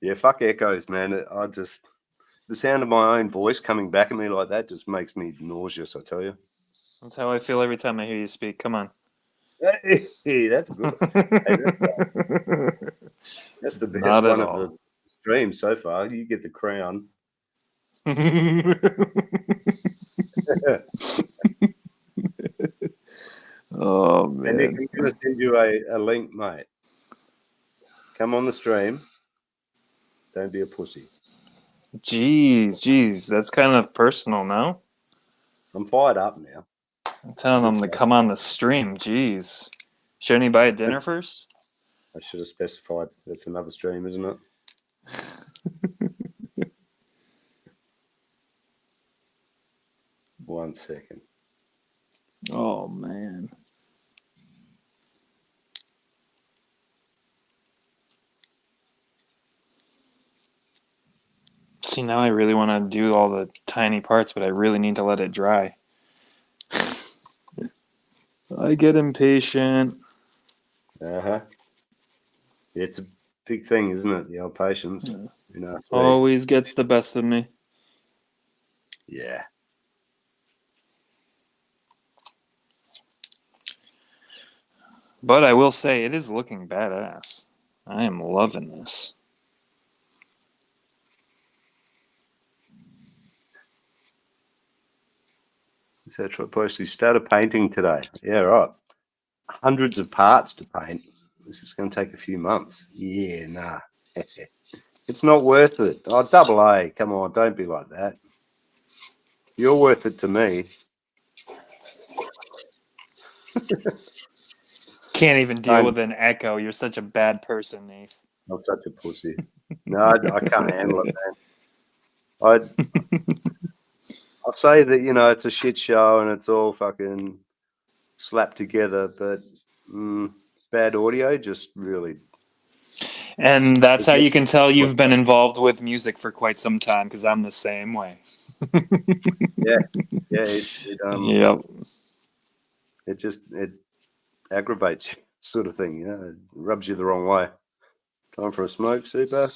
Yeah, fuck echoes, man. The sound of my own voice coming back at me like that just makes me nauseous, I tell you. That's how I feel every time I hear you speak. Come on. Hey, that's good. That's the best Not at one of all. the stream so far. You get the crown. Oh, And man. Nick, I'm going to send you a link, mate. Come on the stream. Don't be a pussy. Jeez. That's kind of personal, no? I'm fired up now. I'm telling them to come on the stream. Jeez. Shouldn't he buy a dinner first? I should have specified that's another stream, isn't it? One second. Oh, man. See, now I really want to do all the tiny parts, but I really need to let it dry. I get impatient. Uh-huh. It's a big thing, isn't it? The old patience. Yeah. You know, Always gets the best of me. yeah. But I will say, it is looking badass. I am loving this. So Troy Posty started painting today. Yeah, right. Hundreds of parts to paint. This is going to take a few months. Yeah, nah. It's not worth it. Oh, Double A. Come on, don't be like that. You're worth it to me. Can't even deal with an echo. You're such a bad person, Nath. I'm such a pussy. No, I can't handle it, man. I'll say that, you know, it's a shit show and it's all fucking slapped together, but bad audio just really. And that's how you can tell you've been involved with music for quite some time, because I'm the same way. Yeah. Yep. It aggravates you, sort of thing, you know. It rubs you the wrong way. Time for a smoke, Super.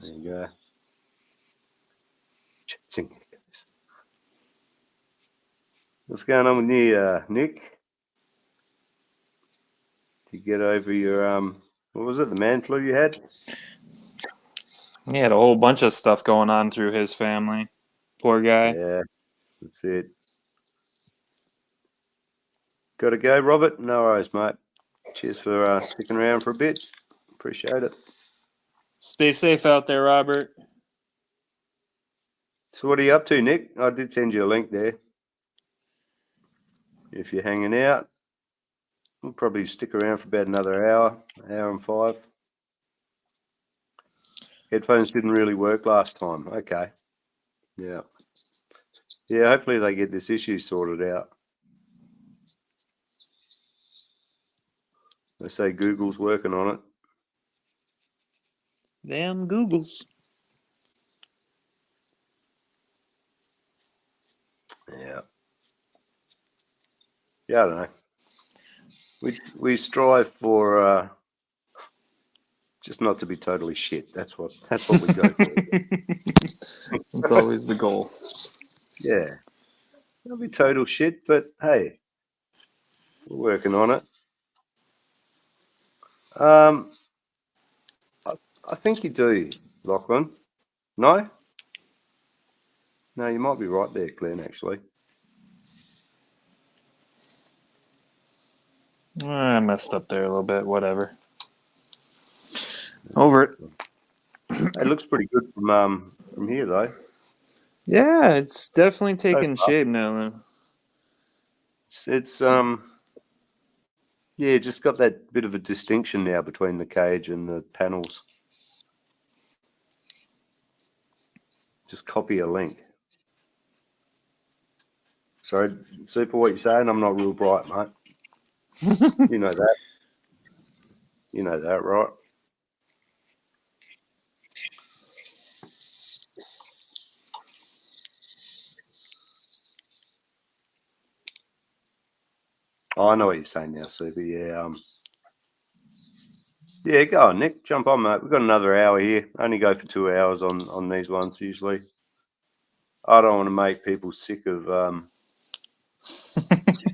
There you go. Chatting. What's going on with you, Nick? Did you get over your what was it, the man flu you had? He had a whole bunch of stuff going on through his family. Poor guy. Yeah, that's it. Got to go, Robert? No worries, mate. Cheers for sticking around for a bit. Appreciate it. Stay safe out there, Robert. So what are you up to, Nick? I did send you a link there. If you're hanging out, we'll probably stick around for about another hour and 5. Headphones didn't really work last time. Okay. Yeah. Yeah, hopefully they get this issue sorted out. They say Google's working on it. Damn Googles. Yeah. Yeah, I don't know. We strive for just not to be totally shit. That's what we go for. It's always the goal. Yeah. It'll be total shit, but hey, we're working on it. I think you do, Lachlan. No? No, you might be right there, Glenn, actually. I messed up there a little bit. Whatever. Over it. It looks pretty good from here, though. Yeah, it's definitely taking shape now. It's yeah, just got that bit of a distinction now between the cage and the panels. Just copy a link. Sorry, Super, what you saying? I'm not real bright, mate. You know that. You know that, right? Oh, I know what you're saying now, Super. Yeah, yeah, go on, Nick. Jump on, mate. We've got another hour here. Only go for 2 hours on these ones usually. I don't want to make people sick of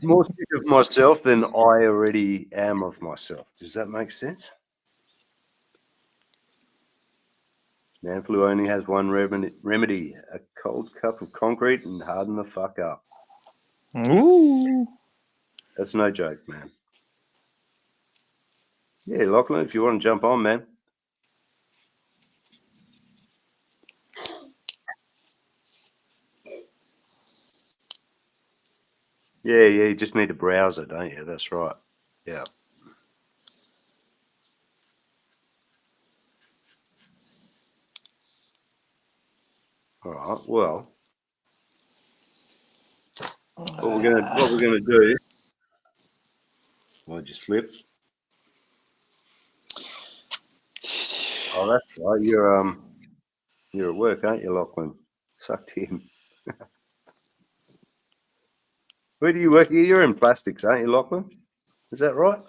more sick of myself than I already am of myself. Does that make sense? Man flu only has one remedy: a cold cup of concrete and harden the fuck up. Ooh. That's no joke, man. Yeah, Lachlan, if you want to jump on, man. Yeah, you just need a browser, don't you? That's right. Yeah. All right. Well, what we're gonna do? Why'd you slip? Oh, that's right. You're at work, aren't you, Lachlan? Sucked in. Where do you work? You're in plastics, aren't you, Lachlan? Is that right?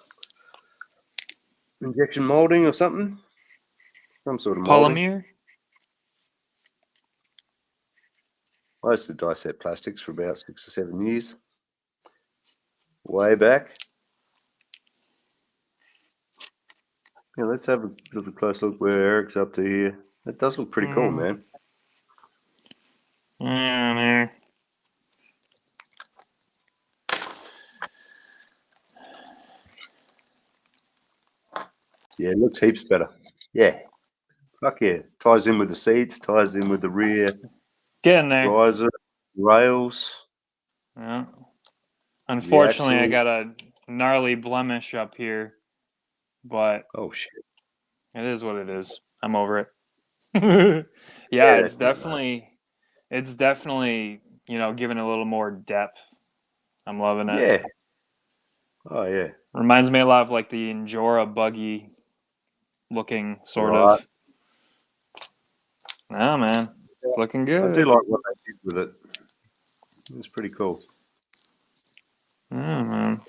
Injection molding or something? Some sort of molding. Polymer? I used to dissect plastics for about 6 or 7 years. Way back. Yeah, let's have a little close look where Eric's up to here. That does look pretty cool, man. Yeah, Yeah, it looks heaps better. Yeah. Fuck yeah. Ties in with the seats, ties in with the rear getting there. riser, rails. Yeah. Unfortunately, I got a gnarly blemish up here, but oh shit, it is what it is. I'm over it. Yeah, it's definitely It's definitely, giving a little more depth. I'm loving it. Yeah. Oh, yeah. Reminds me a lot of like the Injora buggy looking sort Right. of. Oh, man. It's looking good. I do like what they did with it. It's pretty cool. Oh, man.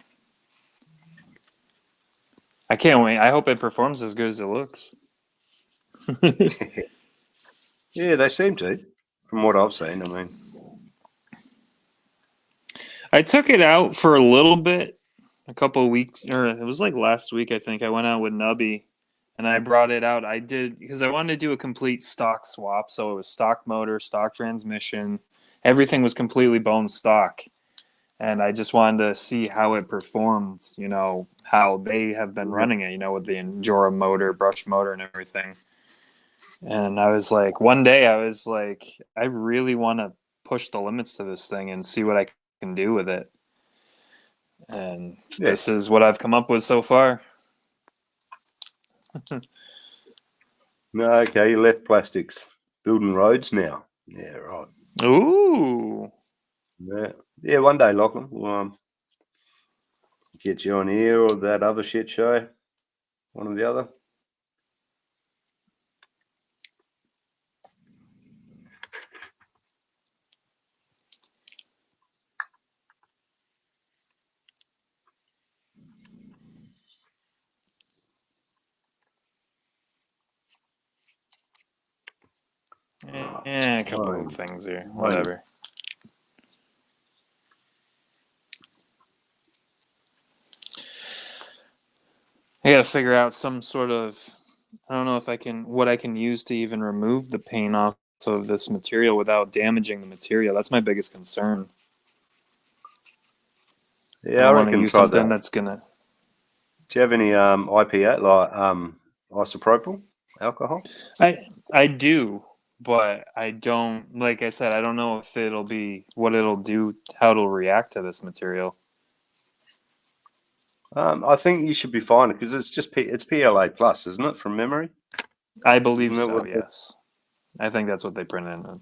I can't wait. I hope it performs as good as it looks. Yeah, they seem to, from what I've seen. I mean, I took it out for a little bit, a couple of weeks, or it was like last week, I think. I went out with Nubby and I brought it out. I did because I wanted to do a complete stock swap. So it was stock motor, stock transmission. Everything was completely bone stock. And I just wanted to see how it performs, how they have been running it, with the Injora motor, brush motor, and everything. And I was like, one day I was like, I really want to push the limits to this thing and see what I can do with it. And this is what I've come up with so far. no, okay, you left plastics. Building roads now. Yeah, right. Ooh. Yeah, one day, Lachlan, we'll get you on here or that other shit show. One or the other. Yeah, a couple of things here. Whatever. I gotta figure out some sort of, I don't know if what I can use to even remove the paint off of this material without damaging the material. That's my biggest concern. Yeah, I want to reckon use try something that. that's gonna. Do you have any IPA, like isopropyl alcohol? I do, but I don't. Like I said, I don't know if it'll be what it'll do, how it'll react to this material. I think you should be fine because it's PLA plus, isn't it? From memory. I believe so. Yes, I think that's what they printed in.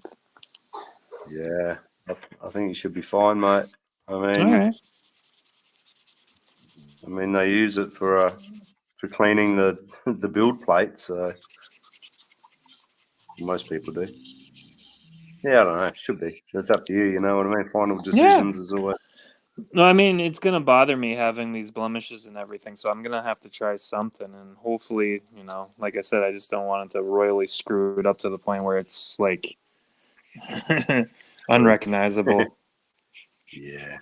Yeah, I think you should be fine, mate. All right. I mean, they use it for cleaning the the build plate, so most people do. Yeah, I don't know. It should be. It's up to you. You know what I mean? Final decisions is always. No, I mean, it's going to bother me having these blemishes and everything, so I'm going to have to try something. And hopefully, like I said, I just don't want it to royally screw it up to the point where it's like unrecognizable. Yeah.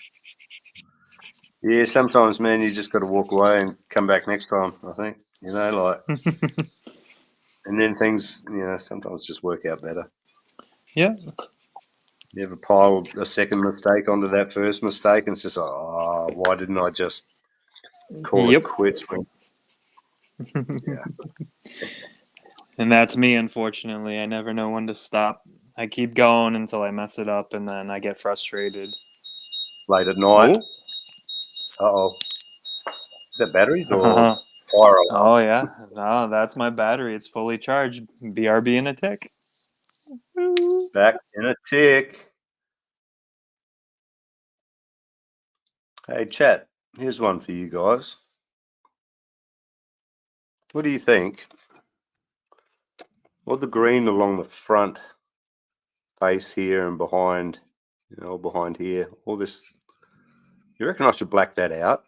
Yeah, sometimes, man, you just got to walk away and come back next time, I think. And then things, sometimes just work out better. Yeah. You ever pile a second mistake onto that first mistake and it's just like, oh, why didn't I just call it quits? Yeah. And that's me, unfortunately. I never know when to stop. I keep going until I mess it up, and then I get frustrated. Late at night. Uh-oh. Is that batteries or fire alarm? Oh, yeah. No, that's my battery. It's fully charged. BRB in a tick. Back in a tick. Hey, chat. Here's one for you guys. What do you think? Well, the green along the front face here and behind, behind here, all this. You reckon I should black that out?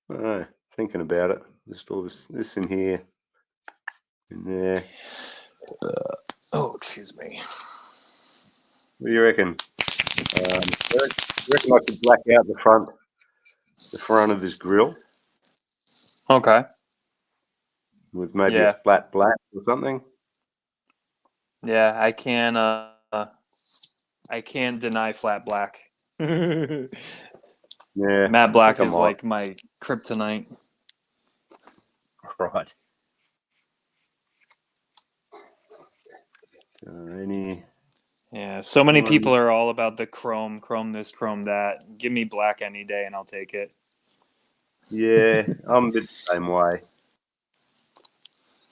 I don't know. Thinking about it. Just all this in here, in there. Excuse me. What do you reckon? You reckon I could black out the front of this grill? Okay. With maybe a flat black or something? Yeah, I can't deny flat black. Yeah. Matte black is like my kryptonite. Right. So many people are all about the chrome this, chrome that. Give me black any day and I'll take it. Yeah, I'm a bit the same way.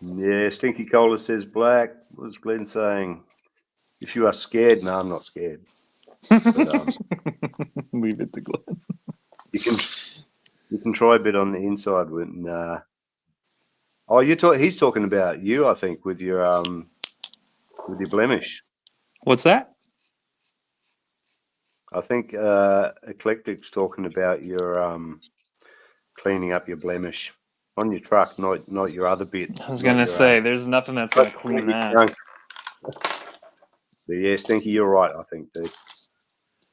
Yeah, Stinky Cola says black. What's Glenn saying? If you are scared, no, I'm not scared. But, leave it to Glenn. You can try a bit on the inside with. Oh, he's talking about you, I think, with your blemish. What's that? I think Eclectic's talking about your cleaning up your blemish on your truck, not your other bit. I was gonna say, there's nothing that's gonna clean that. But yeah, Stinky, you're right, I think, dude.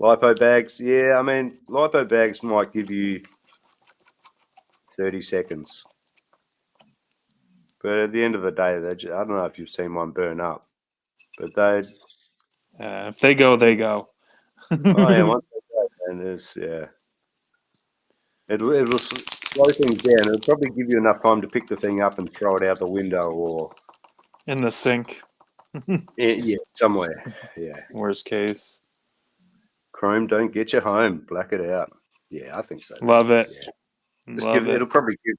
Lipo bags, yeah, I mean, lipo bags might give you 30 seconds. But at the end of the day, I don't know if you've seen one burn up, but if they go, they go. Oh yeah, once they go, and it'll slow things down. It'll probably give you enough time to pick the thing up and throw it out the window or in the sink. yeah, somewhere. Yeah. Worst case. Chrome, don't get you home. Black it out. Yeah, I think so. Love it. Yeah. It'll probably give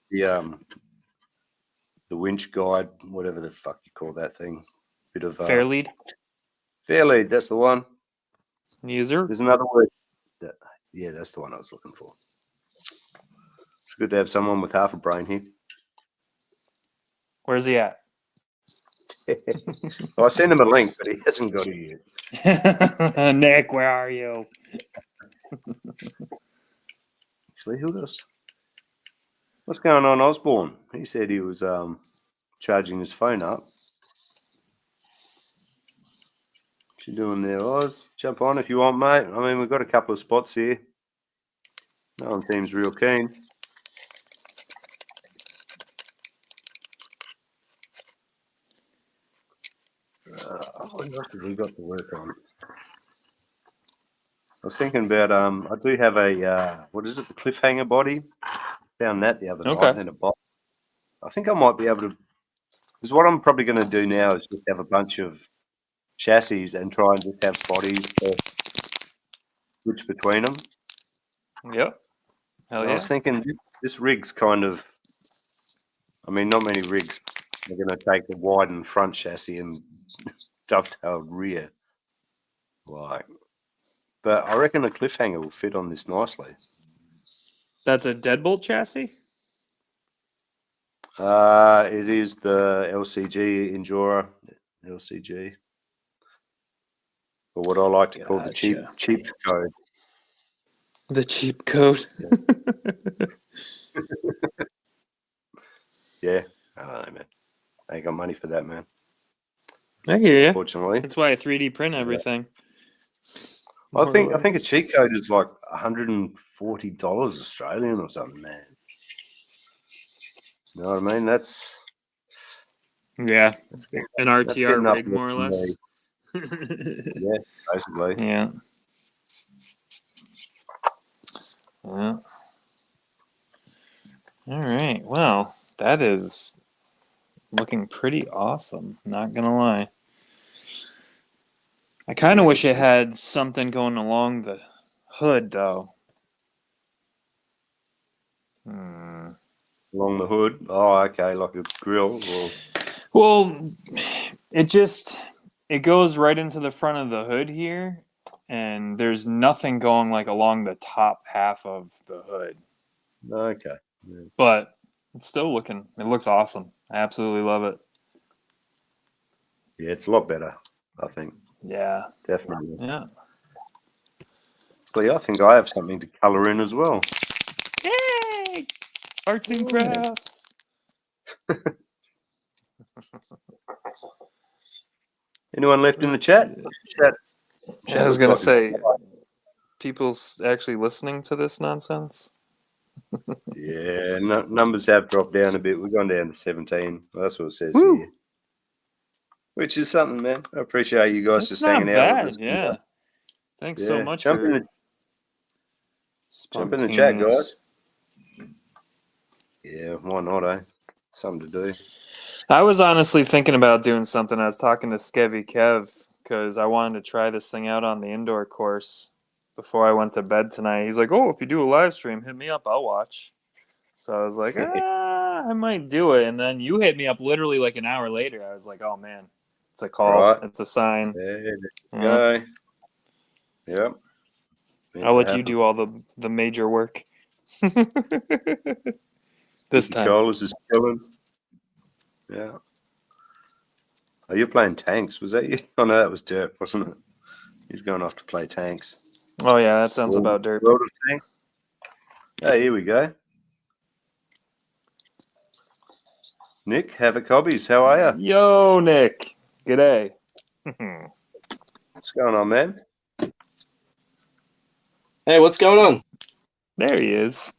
the winch guide, whatever the fuck you call that thing. Bit of fair lead. Fair lead, that's the one. User. There's another word. Yeah, that's the one I was looking for. It's good to have someone with half a brain here. Where's he at? I sent him a link, but he hasn't got it yet. Nick, where are you? Actually, who else? What's going on, Osborne? He said he was charging his phone up. What you doing there, Oz? Jump on if you want, mate. I mean, we've got a couple of spots here. No one seems real keen. What else have we got to work on? I was thinking about I do have a what is it, the cliffhanger body? Found that the other night in a box. I think I might be able to, because what I'm probably going to do now is just have a bunch of chassis and try and just have bodies to switch between them. Yep. Hell yeah. I was thinking this rig's kind of, I mean, not many rigs are going to take the widened front chassis and dovetailed rear. Like, but I reckon a cliffhanger will fit on this nicely. That's a deadbolt chassis? It is the LCG Endura LCG, or what I like to call the cheap code. The cheap code. Yeah, I don't know, man. I ain't got money for that, man. I hear you. Unfortunately, that's why I 3D print everything. I think a cheat code is like $140 Australian or something, man. You know what I mean? That's an RTR rig, more or less. Yeah, basically. Yeah. Yeah. All right. Well, that is looking pretty awesome. Not gonna lie. I kind of wish it had something going along the hood, though. Along the hood? Oh, okay, like a grill? Or... Well, it goes right into the front of the hood here, and there's nothing going like along the top half of the hood. Okay. Yeah. But it's still it looks awesome. I absolutely love it. Yeah, it's a lot better, I think. Yeah. Definitely. Yeah. But yeah, I think I have something to colour in as well. Yay! Arts and crafts. Anyone left in the chat? I was going to say, people's actually listening to this nonsense? Yeah, numbers have dropped down a bit. We've gone down to 17. Well, that's what it says Woo! here. Which is something, man. I appreciate you guys just hanging out. With us. Yeah. Thanks so much jump in the chat, guys. Yeah, why not, eh? Something to do. I was honestly thinking about doing something. I was talking to Skevy Kev because I wanted to try this thing out on the indoor course before I went to bed tonight. He's like, "Oh, if you do a live stream, hit me up. I'll watch." So I was like, I might do it. And then you hit me up literally like an hour later. I was like, oh man, it's a call. Right. It's a sign. There you go. Yep. I'll let you do all the major work. This time. Colas is killing. Yeah. Oh, you're playing tanks. Was that you? Oh, no, that was Dirk, wasn't it? He's going off to play tanks. Oh, yeah, that sounds about Dirk. World of Tanks. Oh, here we go. Nick, Havik Hobbies, how are you? Yo, Nick. G'day. What's going on, man? Hey, what's going on? There he is.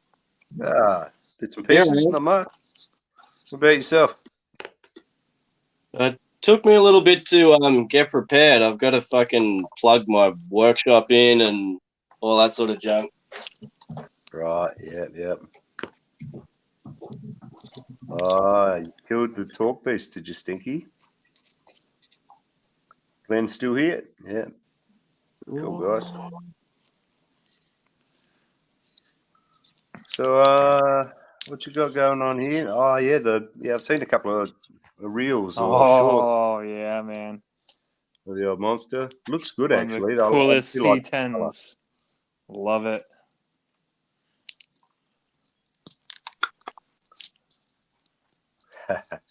Bits and pieces, not much. What about yourself? It took me a little bit to get prepared. I've got to fucking plug my workshop in and all that sort of junk. Right, yep. Oh, you killed the talk beast, did you, Stinky? Glenn's still here? Yeah. Cool, guys. So, what you got going on here? Oh, yeah, I've seen a couple of reels or shorts. Oh, yeah, man. Of the old monster. Looks good, One actually. of the coolest C10s. Love it.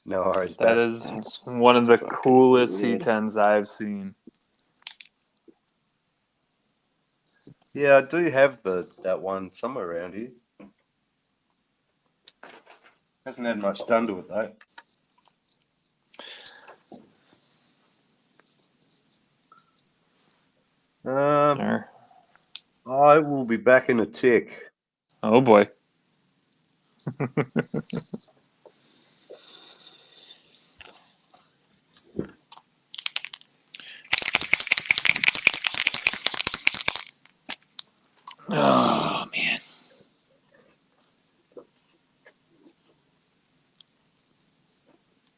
No worries. That is one of the coolest C10s I've seen. Yeah, I do have that one somewhere around here. Hasn't had much done to it, though. I will be back in a tick. Oh, boy. Oh, man.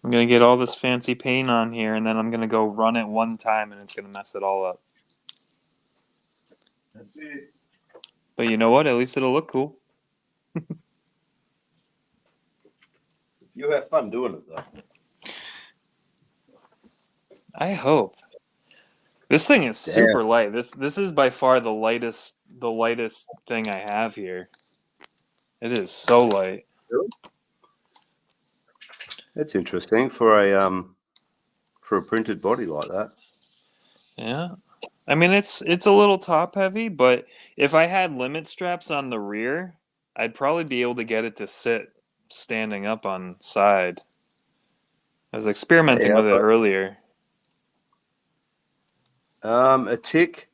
I'm going to get all this fancy paint on here, and then I'm going to go run it one time, and it's going to mess it all up. That's it. But you know what? At least it'll look cool. You have fun doing it, though. I hope. This thing is super light. This is by far the lightest thing I have here. It is so light. That's interesting for a printed body like that. Yeah. I mean it's a little top heavy, but if I had limit straps on the rear, I'd probably be able to get it to sit standing up on side. I was experimenting with it earlier. A tick,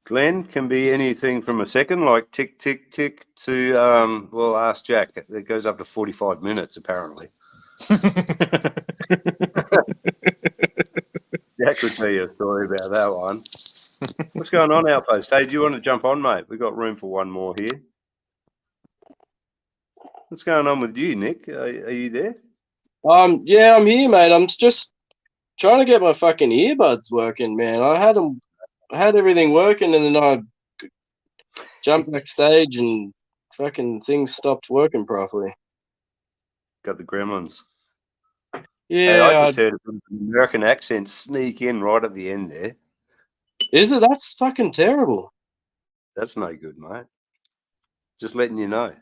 Glenn, can be anything from a second, like tick, tick, tick, to, well, ask Jack. It goes up to 45 minutes, apparently. Jack could tell you a story about that one. What's going on, Outpost? Hey, do you want to jump on, mate? We've got room for one more here. What's going on with you, Nick? Are you there? Yeah, I'm here, mate. I'm just trying to get my fucking earbuds working, man. I had everything working, and then I jumped backstage, and fucking things stopped working properly. Got the gremlins. Yeah, hey, I just heard an American accent sneak in right at the end there. Is it? That's fucking terrible. That's no good, mate. Just letting you know.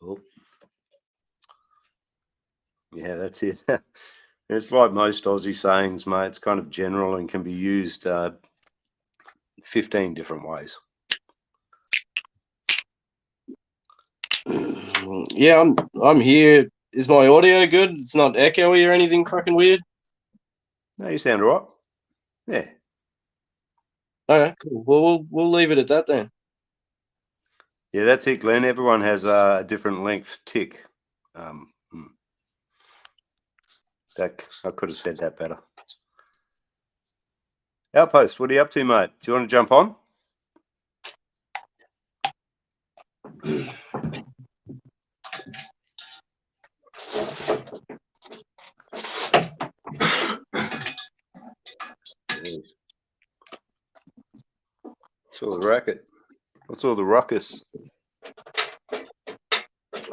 Oh. Yeah, that's it. It's like most Aussie sayings, mate. It's kind of general and can be used 15 different ways. Yeah, I'm here. Is my audio good? It's not echoey or anything fucking weird? No, you sound all right. Yeah. Okay, cool. Well, we'll leave it at that then. Yeah, that's it, Glenn. Everyone has a different length tick. I could have said that better. Outpost, what are you up to, mate? Do you want to jump on? racket? What's all the ruckus?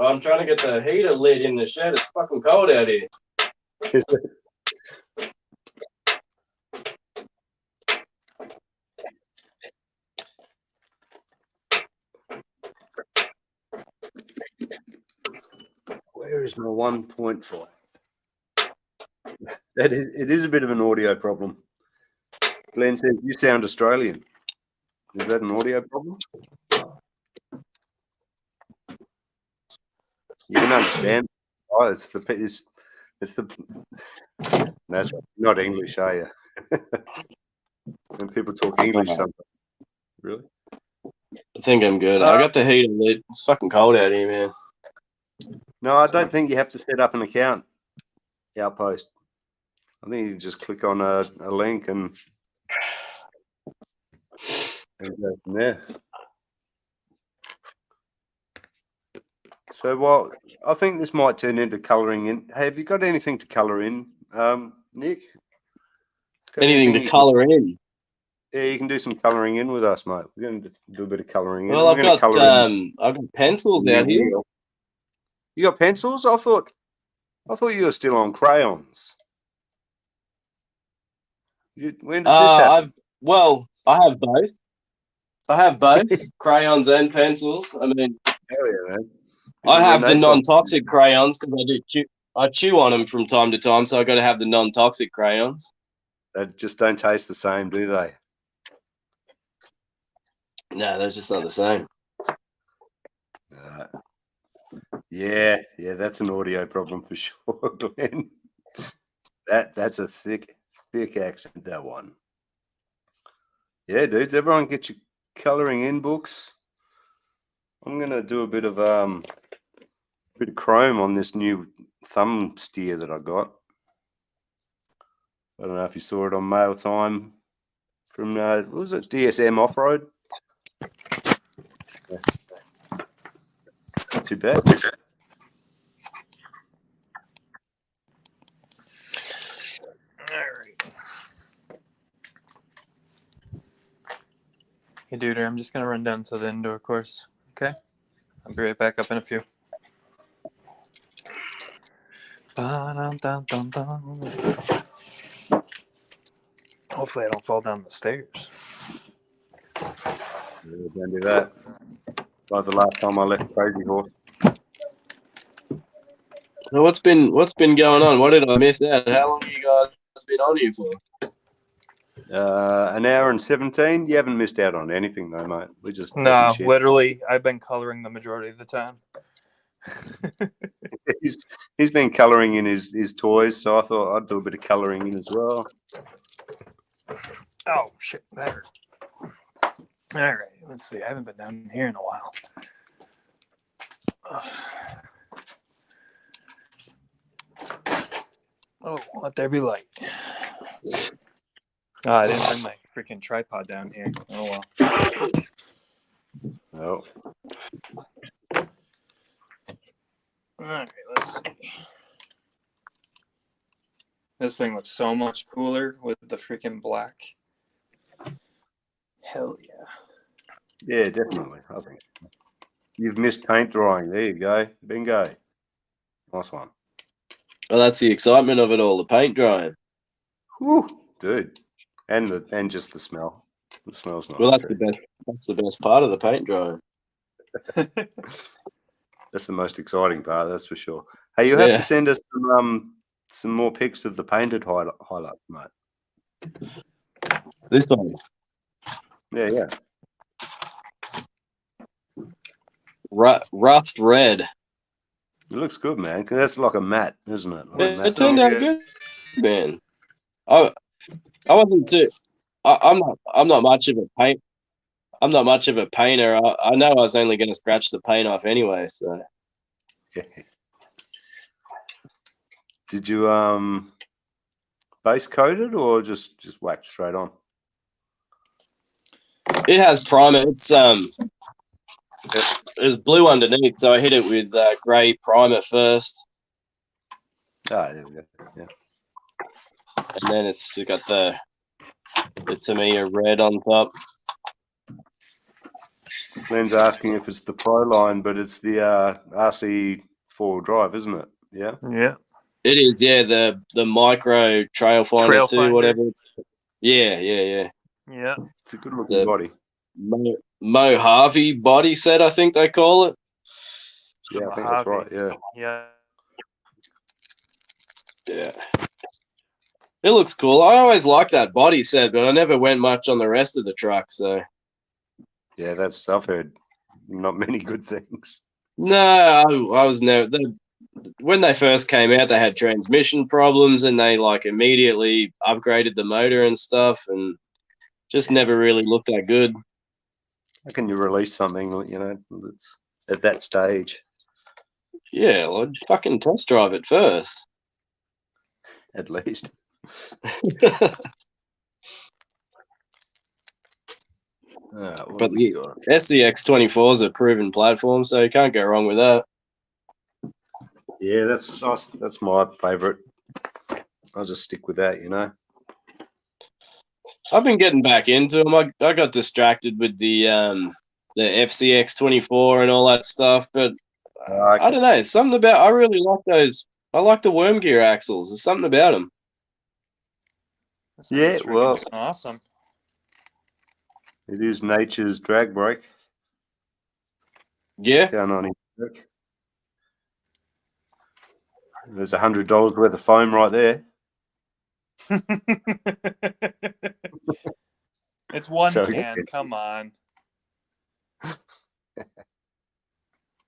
I'm trying to get the heater lit in the shed. It's fucking cold out here. Is it? Where is my 1.5? It is a bit of an audio problem. Glenn says you sound Australian. Is that an audio problem? You can understand. Oh, it's the that's not English, are you? When people talk English, sometimes. Really? I think I'm good. I got the heater lit. It's fucking cold out here, man. No, I don't think you have to set up an account. Outpost. I think you can just click on a link and go from there. So, I think this might turn into colouring in. Hey, have you got anything to colour in, Nick? Anything to colour in? Yeah, you can do some colouring in with us, mate. We're going to do a bit of colouring in. Well, I've got pencils out here. You got pencils? I thought you were still on crayons. When did this happen? I have both. I have both crayons and pencils. I mean, hell yeah, man. I have the non-toxic crayons because I chew on them from time to time, so I got to have the non-toxic crayons. They just don't taste the same, do they? No, that's just not the same. Yeah, that's an audio problem for sure, Glenn. That's a thick accent, that one. Yeah, dudes, everyone get your colouring in books. I'm gonna do a bit of chrome on this new thumb steer that I got. I don't know if you saw it on Mail Time from what was it, DSM Off Road? Yeah. Not too bad. Hey, dude, I'm just gonna run down to the indoor course. Okay, I'll be right back up in a few. Hopefully, I don't fall down the stairs. Don't do that. Like the last time I left Crazy Horse. So what's been going on? What did I miss out? How long have you guys been on here for? An hour and 17. You haven't missed out on anything though, mate. We just literally, I've been coloring the majority of the time. he's been colouring in his toys, so I thought I'd do a bit of colouring in as well. Oh shit, that hurt. All right, let's see. I haven't been down here in a while. Oh, let there be light. Oh, I didn't bring my freaking tripod down here. Oh well. No. All right, let's see. This thing looks so much cooler with the freaking black. Hell yeah. Yeah, definitely. I think you've missed paint drying. There you go. Bingo. Nice one. Well, that's the excitement of it all, the paint drying. Whew, dude. And just the smell. The smell's nice. Well, that's the best part of the paint drying. That's the most exciting part, that's for sure. Hey, you have to send us some more pics of the painted highlights, mate. This one. Yeah. Rust red. It looks good, man. Because that's like a matte, isn't it? Like It turned out good, man. I wasn't too. I'm not much of a paint. I'm not much of a painter. I know I was only going to scratch the paint off anyway. So. Did you base coat it or just wax straight on? It has primer. It's blue underneath, so I hit it with grey primer first. Ah, there we go. Yeah. And then it's got the Tamiya red on top. Glenn's asking if it's the Pro line, but it's the RC 4-wheel drive, isn't it? Yeah. Yeah. It is, yeah, the micro trail finder Trail 2, finder. whatever it's. Yeah. Yeah. It's a good looking body. Mojave body set, I think they call it. Yeah, I think that's right. Yeah. Yeah. Yeah. It looks cool. I always liked that body set, but I never went much on the rest of the truck, so. Yeah, that's I've heard not many good things. No, I was never. When they first came out, they had transmission problems, and they like immediately upgraded the motor and stuff, and just never really looked that good. How can you release something, that's at that stage? Yeah, well, I'd fucking test drive it first. At least. But the SCX24 is a proven platform, so you can't go wrong with that. Yeah, that's my favourite. I'll just stick with that, I've been getting back into them. I got distracted with the FCX24 and all that stuff, but I don't know. Something about I really like those. I like the worm gear axles. There's something about them. Yeah, well, awesome. It is nature's drag brake. Yeah. Down on his back. There's $100 worth of foam right there. It's one So, can. Come on.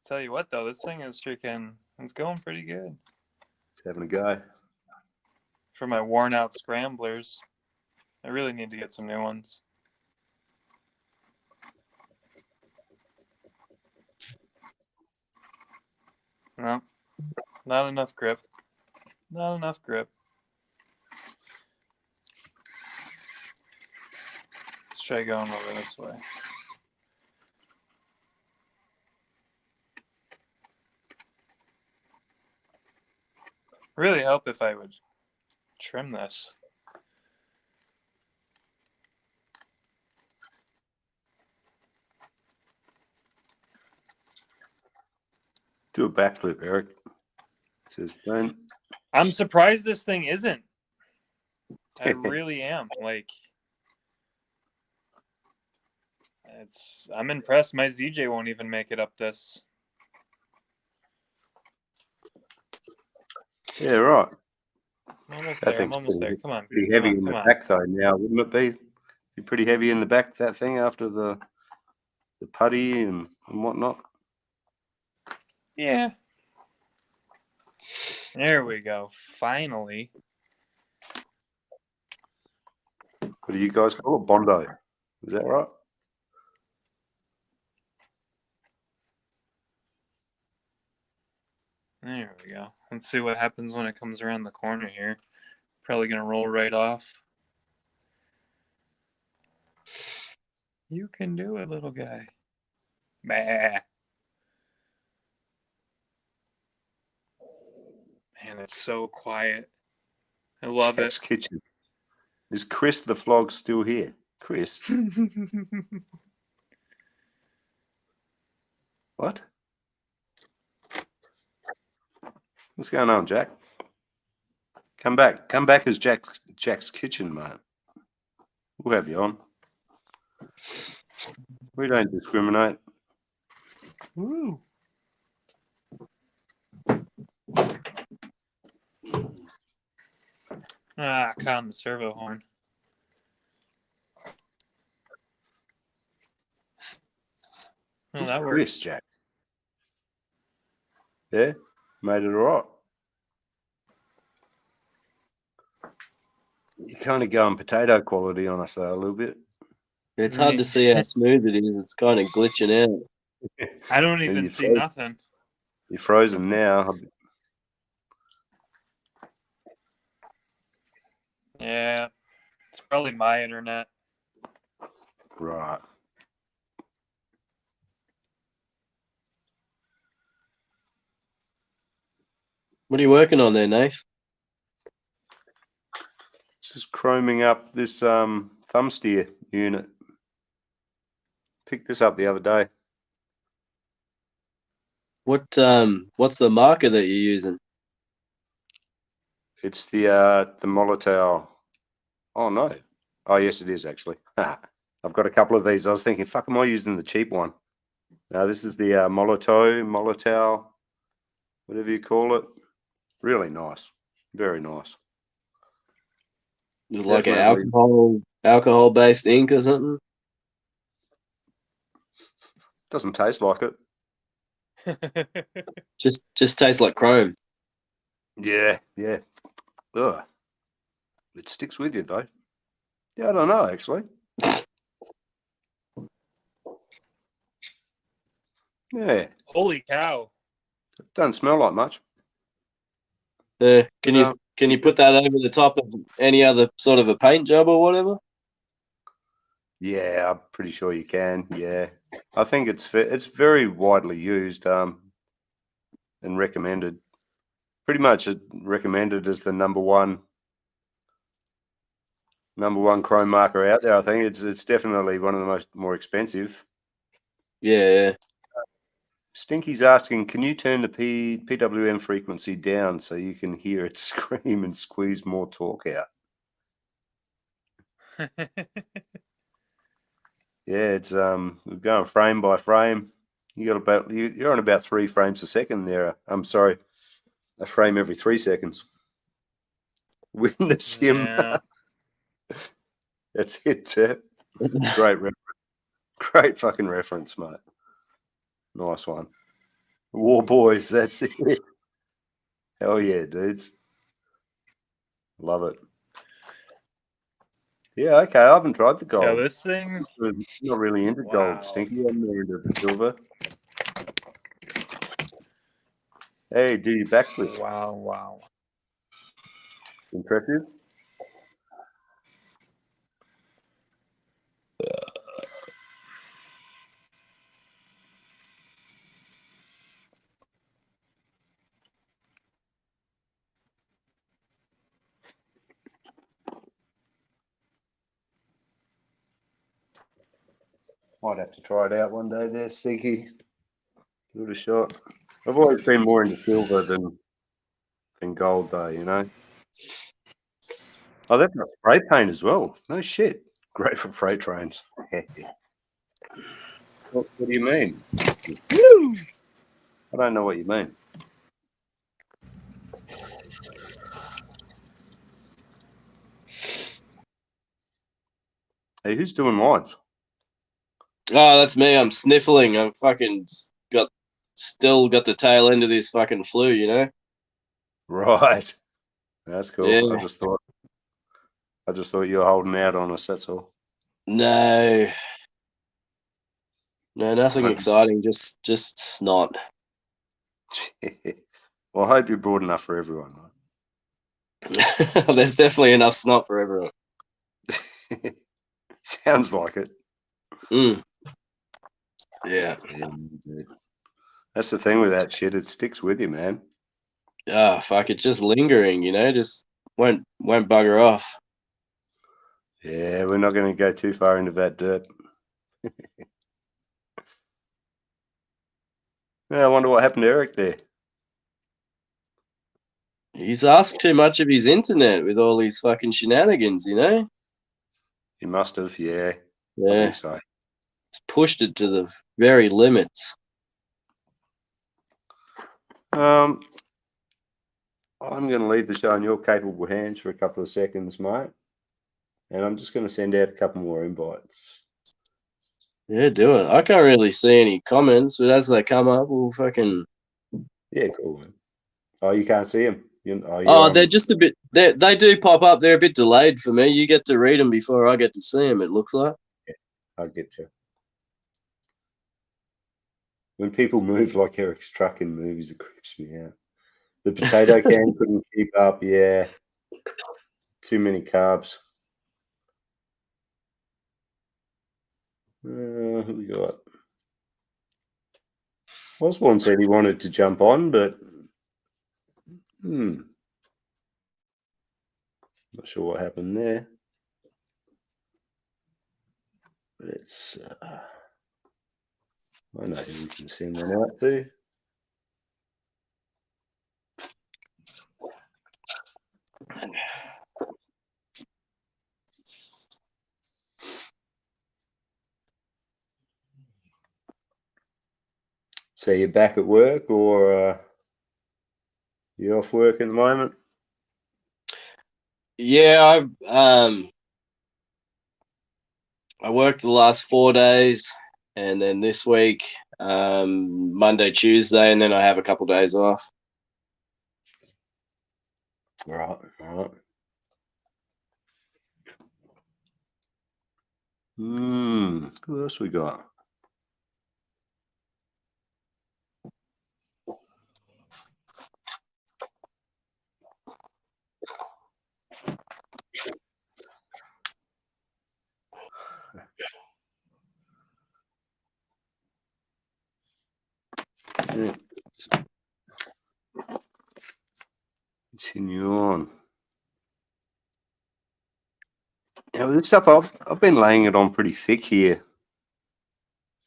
Tell you what, though, this thing is freaking. It's going pretty good. It's having a go. For my worn-out scramblers, I really need to get some new ones. No, not enough grip. Not enough grip. Let's try going over this way. Really help if I would trim this. Do a backflip, Eric. It says don't. I'm surprised this thing isn't. I really am. Like, I'm impressed. My ZJ won't even make it up this. Yeah, right. I'm almost there. I'm almost there. Come on. Pretty heavy in the back, though, now, wouldn't it be? Be pretty heavy in the back, that thing, after the putty and whatnot. Yeah. There we go. Finally. What do you guys call it? Bondo. Is that right? There we go. Let's see what happens when it comes around the corner here. Probably going to roll right off. You can do it, little guy. Bah. Man, it's so quiet. I love Jack's it. Kitchen. Is Chris the Flog still here? Chris? What? What's going on, Jack? Come back. Come back as Jack's Kitchen, mate. We'll have you on. We don't discriminate. Woo. Ah, caught on the servo horn. Oh, that works. Chris, Jack. Yeah, made it all right. You kind of going potato quality on us, though, a little bit. It's hard to see how smooth it is. It's kind of glitching out. I don't even see nothing. You're frozen now. Yeah, it's probably my internet. Right. What are you working on there, Nath? Just chroming up this thumb steer unit. Picked this up the other day. What's the marker that you're using? It's the Molotov. Oh no. Oh yes, it is actually. I've got a couple of these. I was thinking, fuck, am I using the cheap one? No, this is the Molotov, whatever you call it. Really nice. Very nice. Is it like an alcohol based ink or something? Doesn't taste like it. Just tastes like chrome. Yeah, yeah. Ugh. It sticks with you though. Yeah, I don't know actually. Yeah. Holy cow. It doesn't smell like much. Can you put that over the top of any other sort of a paint job or whatever? Yeah, I'm pretty sure you can. Yeah, I think it's very widely used and recommended. Pretty much recommended as the number one chrome marker out there. I think it's definitely one of the more expensive. Yeah. Stinky's asking, can you turn the PWM frequency down so you can hear it scream and squeeze more torque out? Yeah, it's we're going frame by frame. You're on about 3 frames a second there. I'm sorry, a frame every 3 seconds. Witness him. Yeah. That's it. Great reference. Great fucking reference, mate. Nice one. War boys, that's it. Hell yeah, dudes. Love it. Yeah, okay. I haven't tried the gold. Yeah, this thing. I'm not really into gold, Stinky. I'm more into the silver. Hey, do your backflip. Wow. Impressive. Might have to try it out one day there, Stinky. Give it a shot. I've always been more into silver than gold, though, you know. Oh, they've got spray paint as well. No shit. Great for freight trains. What do you mean? I don't know what you mean. Hey, who's doing lines? Oh, that's me. I'm sniffling. I'm fucking still got the tail end of this fucking flu, you know? Right. That's cool. Yeah. I just thought you were holding out on us, that's all. No, nothing exciting. Just snot. Well, I hope you're broad enough for everyone. There's definitely enough snot for everyone. Sounds like it. Yeah. That's the thing with that shit. It sticks with you, man. Ah, fuck. It's just lingering, you know. Just won't bugger off. Yeah, we're not going to go too far into that dirt. Yeah, I wonder what happened to Eric there. He's asked too much of his internet with all these fucking shenanigans, you know. He must have, yeah. Yeah. I think so. It's pushed it to the very limits. I'm going to leave the show in your capable hands for a couple of seconds, mate. And I'm just going to send out a couple more invites. Yeah, do it. I can't really see any comments, but as they come up, we'll fucking... Yeah, cool, man. Oh, you can't see them? They're just a bit... They do pop up. They're a bit delayed for me. You get to read them before I get to see them, it looks like. Yeah, I get you. When people move like Eric's truck in movies, it creeps me out. The potato can couldn't keep up, yeah. Too many carbs. Who we got? Osborne said he wanted to jump on, but not sure what happened there. Let's I know who we can send that out to. So you're back at work, or you off work at the moment? Yeah, I worked the last 4 days, and then this week, Monday, Tuesday, and then I have a couple days off. Right. Who else we got? Yeah. Continue on. Now, this stuff, I've been laying it on pretty thick here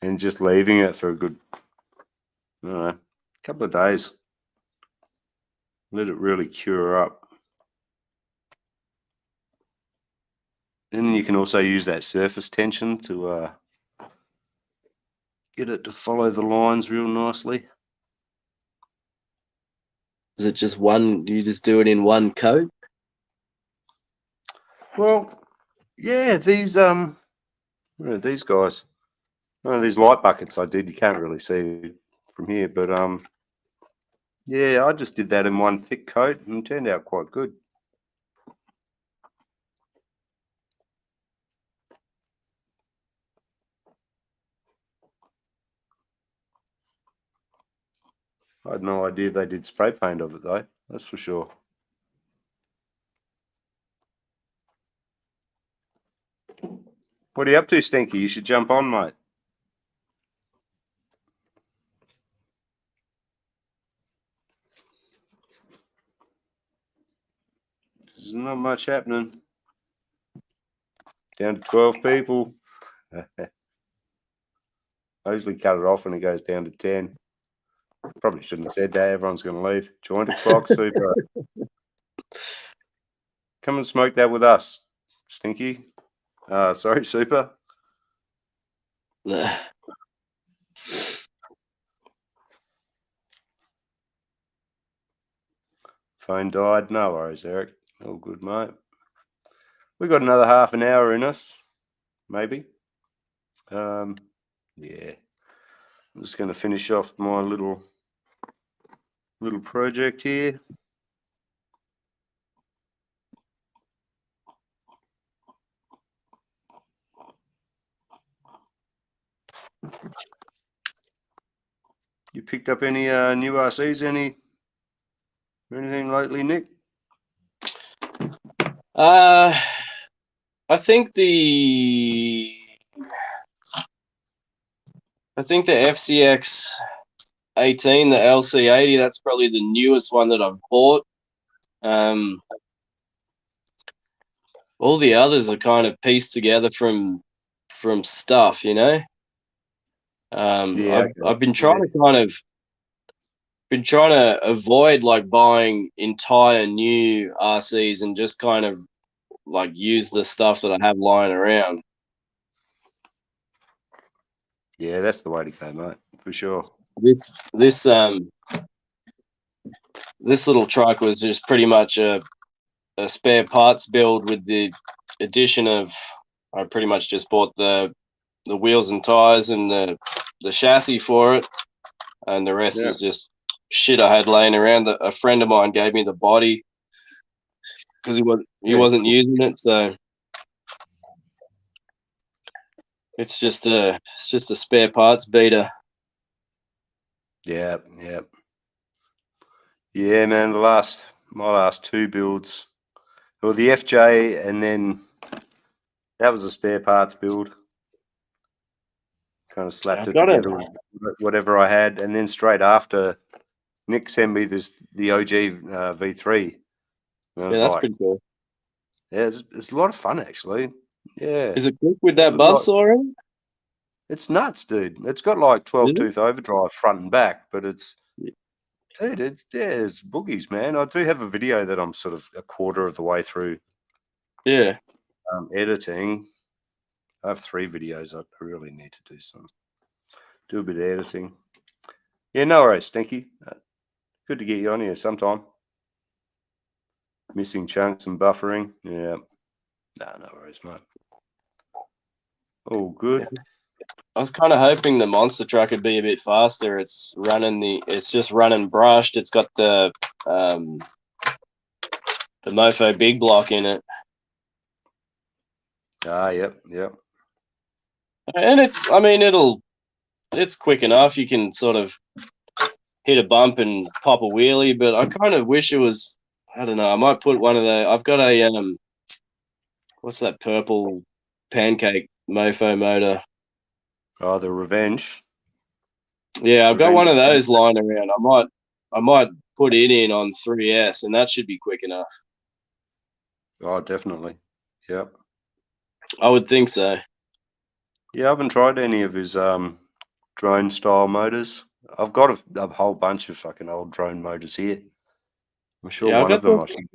and just leaving it for a good, I don't know, couple of days. Let it really cure up. Then you can also use that surface tension to get it to follow the lines real nicely. Is it just one? You just do it in one coat? Well, yeah, these what are these guys? Oh, these light buckets I did. You can't really see from here, but yeah, I just did that in one thick coat and it turned out quite good. I had no idea they did spray paint of it though, that's for sure. What are you up to, Stinky? You should jump on, mate. There's not much happening. Down to 12 people. I usually cut it off when it goes down to 10. Probably shouldn't have said that. Everyone's going to leave. Joint o'clock, super. Come and smoke that with us, Stinky. Sorry, super. Phone died. No worries, Eric. All good, mate. We got another half an hour in us, maybe. Yeah. I'm just going to finish off my little project here. You picked up any new RCs, anything lately, Nick? I think the FCX 18, the LC80, that's probably the newest one that I've bought. All the others are kind of pieced together from stuff, you know. Yeah, I've been trying to avoid like buying entire new RCs and just kind of like use the stuff that I have lying around. Yeah, that's the way to go, mate, for sure. This little truck was just pretty much a spare parts build with the addition of, I pretty much just bought the wheels and tires and the chassis for it, and the rest is just shit I had laying around. A friend of mine gave me the body because he wasn't using it, so it's just a spare parts beater. Yeah, man. My last two builds, well, the FJ, and then that was a spare parts build. Kind of slapped it together with whatever I had, and then straight after, Nick sent me the OG V3. Yeah, that's pretty cool. Yeah, it's a lot of fun actually. Yeah. Is it quick with that buzzsaw in? It's nuts, dude. It's got like 12-tooth overdrive front and back, but it Dude, it's boogies, man. I do have a video that I'm sort of a quarter of the way through. Yeah. Editing. I have 3 videos. I really need to do a bit of editing. Yeah, no worries, Stinky. Good to get you on here sometime. Missing chunks and buffering. Yeah. Nah, no worries, mate. All good. I was kind of hoping the monster truck would be a bit faster. It's just running brushed. It's got the Mofo big block in it. Yep. And it's quick enough. You can sort of hit a bump and pop a wheelie, but I kind of wish it was, I don't know, I might put one of the, I've got a, what's that purple pancake Mofo motor? Oh, the Revenge. Yeah, I've got one of those lying around. I might put it in on 3S, and that should be quick enough. Oh, definitely. Yep. I would think so. Yeah, I haven't tried any of his drone style motors. I've got a whole bunch of fucking old drone motors here. I'm sure one of them I should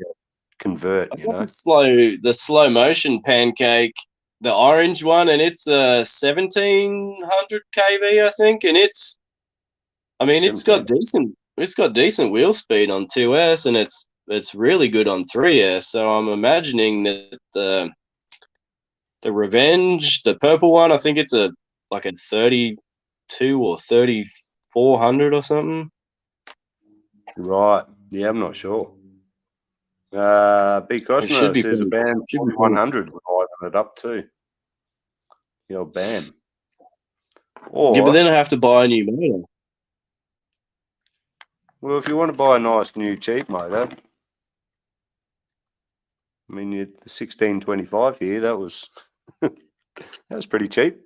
convert. I've got the slow motion pancake, the orange one, and it's a 1700 kV, I think, and it's got decent wheel speed on 2S, and it's really good on 3S. So I'm imagining that the Revenge, the purple one, I think it's like a 32 or 3400 or something. Right. Yeah, I'm not sure. B. Costner says a BAM 4100 would liven it up too. The old BAM. Or, yeah, but then I have to buy a new motor. Well, if you want to buy a nice new cheap motor, I mean, the 1625 here, that was pretty cheap.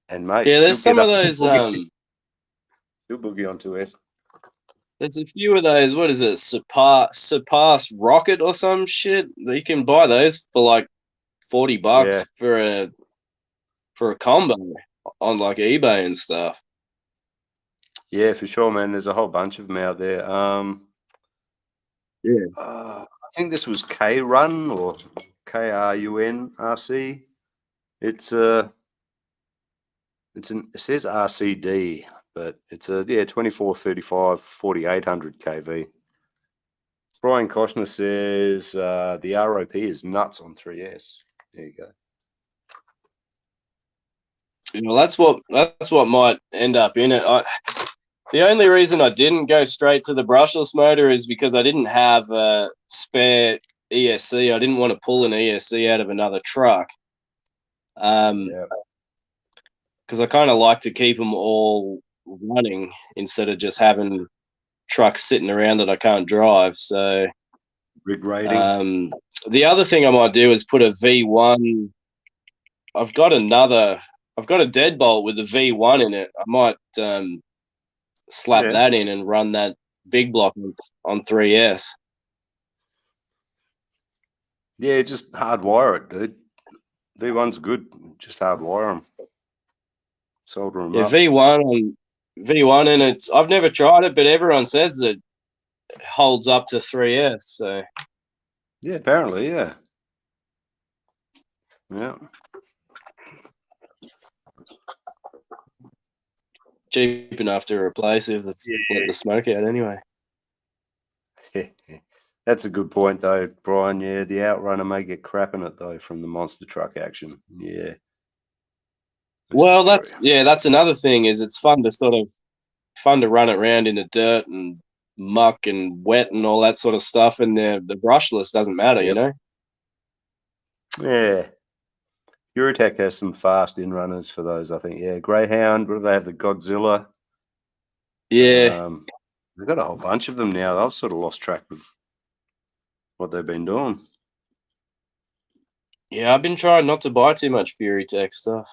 And mate, yeah, there's some of those. Still boogie on 2S. There's a few of those. What is it? Surpass Rocket or some shit. You can buy those for like $40 for a combo on like eBay and stuff. Yeah, for sure, man. There's a whole bunch of them out there. I think this was K Run or KRUNRC. It says RCD, but it's a 2435 4800 kV. Brian Koshner says the ROP is nuts on 3S. There you go. Well, that's what might end up in it. The only reason I didn't go straight to the brushless motor is because I didn't have a spare ESC. I didn't want to pull an ESC out of another truck. Because I kind of like to keep them all running instead of just having trucks sitting around that I can't drive. So rig rating. The other thing I might do is put a V1. I've got a deadbolt with a V1 in it. I might slap that in and run that big block on 3S. Yeah, just hardwire it, dude. V1's good. Just hardwire them. Solder them up. V1, and I've never tried it, but everyone says it holds up to 3S. So yeah, apparently, yeah. Cheap enough to replace if it's let the smoke out anyway. That's a good point, though, Brian. Yeah, the Outrunner may get crap in it, though, from the monster truck action. Yeah. Well, that's another thing is it's fun to run it around in the dirt and muck and wet and all that sort of stuff, and the brushless doesn't matter, you know? Yeah. Eurotech has some fast in-runners for those, I think. Yeah, Greyhound, what do they have? The Godzilla. Yeah. They've got a whole bunch of them now. I've sort of lost track of what they've been doing. Yeah, I've been trying not to buy too much Furytech stuff.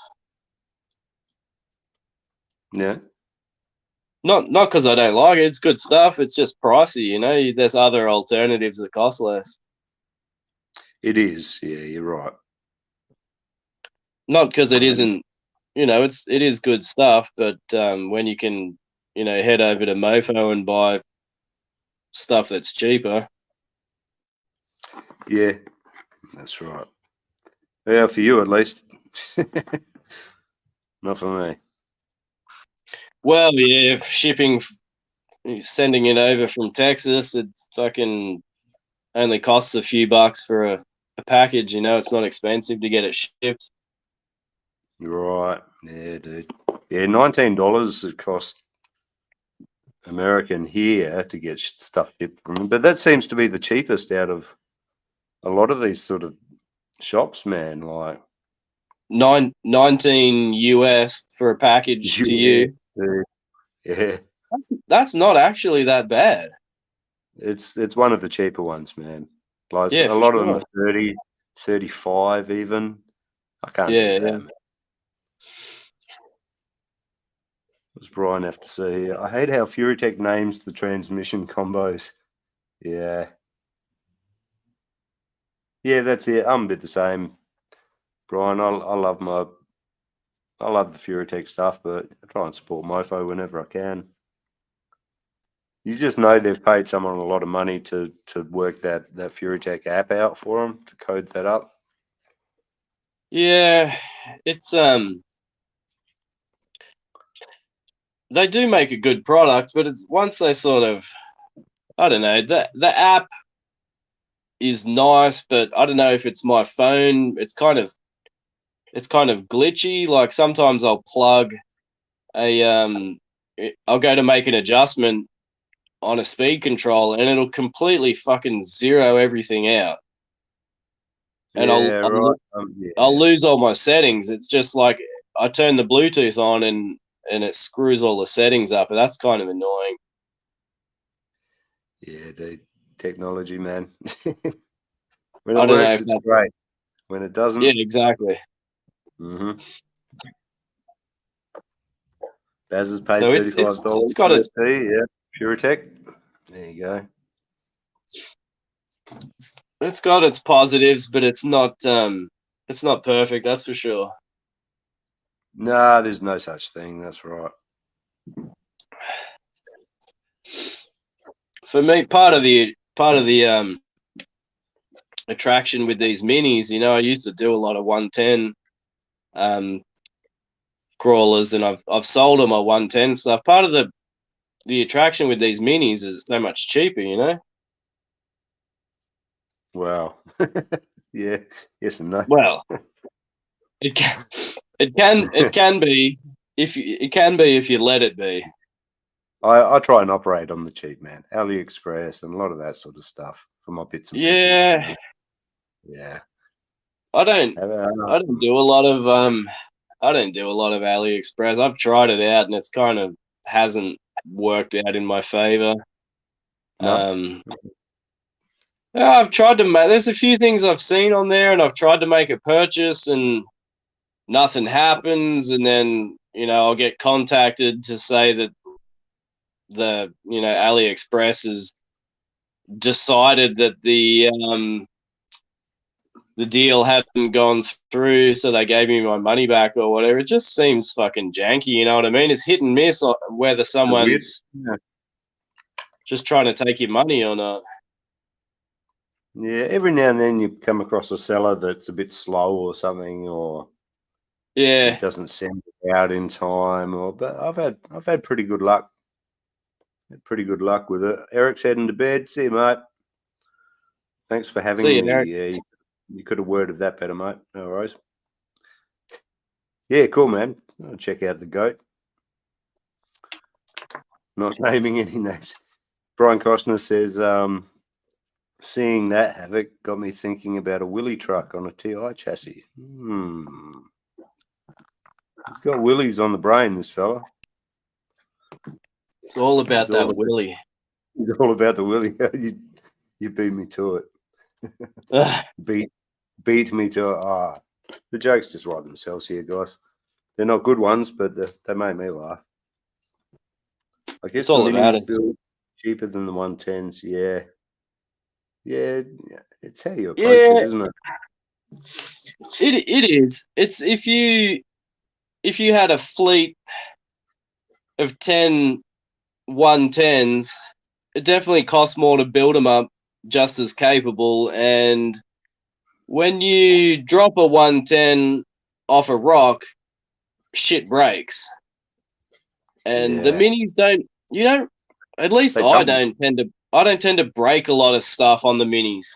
Yeah. Not because I don't like it. It's good stuff. It's just pricey, you know. There's other alternatives that cost less. It is. Yeah, you're right. Not because it isn't, you know, it is good stuff, but when you can head over to Mofo and buy stuff that's cheaper. Yeah, that's right. Yeah, for you at least. Not for me. Well, yeah, if sending it over from Texas, it's fucking only costs a few bucks for a package. It's not expensive to get it shipped. Right. Yeah, dude. Yeah, $19 it cost American here to get stuff shipped from them. But that seems to be the cheapest out of a lot of these sort of shops, man. Like 19 US for a package to you. Yeah. That's not actually that bad. It's one of the cheaper ones, man. Like Yeah, a lot of them are 30, 35 even. I can't do that, man. What does Brian have to say here? I hate how FuryTech names the transmission combos. Yeah. Yeah, that's it. I'm a bit the same, Brian. I love the FuryTech stuff, but I try and support Mofo whenever I can. You just know they've paid someone a lot of money to work that FuryTech app out for them, to code that up. Yeah, it's they do make a good product, but it's once they sort of, I don't know, the app is nice, but I don't know if it's my phone. It's kind of glitchy. Like sometimes I'll plug I'll go to make an adjustment on a speed control, and it'll completely fucking zero everything out. And I'll lose all my settings. It's just like I turn the Bluetooth on and it screws all the settings up, and that's kind of annoying. Yeah, dude. Technology, man. When it works, it's great. When it doesn't... Yeah, exactly. Mm-hmm. Baz has paid So $35. It's got yeah, FuryTech. There you go. It's got its positives, but it's not perfect, that's for sure. Nah, there's no such thing. That's right. For me, part of the attraction with these minis, I used to do a lot of 110 crawlers, and I've sold all my 110 stuff. Part of the attraction with these minis is it's so much cheaper, Wow. Yeah. Yes and no. Well, it can be if you let it be. I try and operate on the cheap, man. AliExpress and a lot of that sort of stuff for my bits and pieces. Yeah. I don't do a lot of AliExpress. I've tried it out and it's kind of hasn't worked out in my favor. No. I've tried to make. There's a few things I've seen on there, and I've tried to make a purchase, and nothing happens. And then I'll get contacted to say that the AliExpress has decided that the deal hadn't gone through, so they gave me my money back or whatever. It just seems fucking janky. You know what I mean? It's hit and miss whether someone's just trying to take your money or not. Yeah, every now and then you come across a seller that's a bit slow or something, or it doesn't send it out in time. But I've had pretty good luck. Pretty good luck with it. Eric's heading to bed. See you, mate. Thanks for having me. Eric. You could have worded that better, mate. No worries. Yeah, cool, man. I'll check out the goat. Not naming any names. Brian Costner says, seeing that Havik got me thinking about a Willy truck on a TI chassis. He's got willies on the brain, this fella. It's all about that Willy. He's all about the Willy. You beat me to it. beat me to it. The jokes just write themselves here, guys. They're not good ones, but they make me laugh. I guess the mini is cheaper than the 110s. Yeah. Yeah, it's how you approach it, isn't it? It is. It's if you had a fleet of 10 110s, it definitely costs more to build them up just as capable. And when you drop a 110 off a rock, shit breaks. And the minis don't, at least I don't tend to break a lot of stuff on the minis.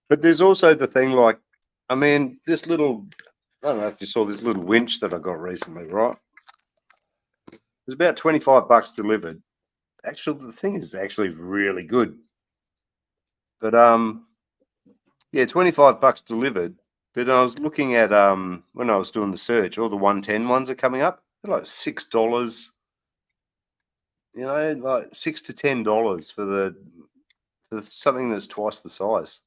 But there's also the thing, like, I mean, this little, I don't know if you saw this little winch that I got recently, right? It was about $25 delivered. Actually, the thing is actually really good. But yeah, $25 delivered. But I was looking at when I was doing the search, all the 110 ones are coming up. They're like $6. You know, like $6 to $10 for something that's twice the size.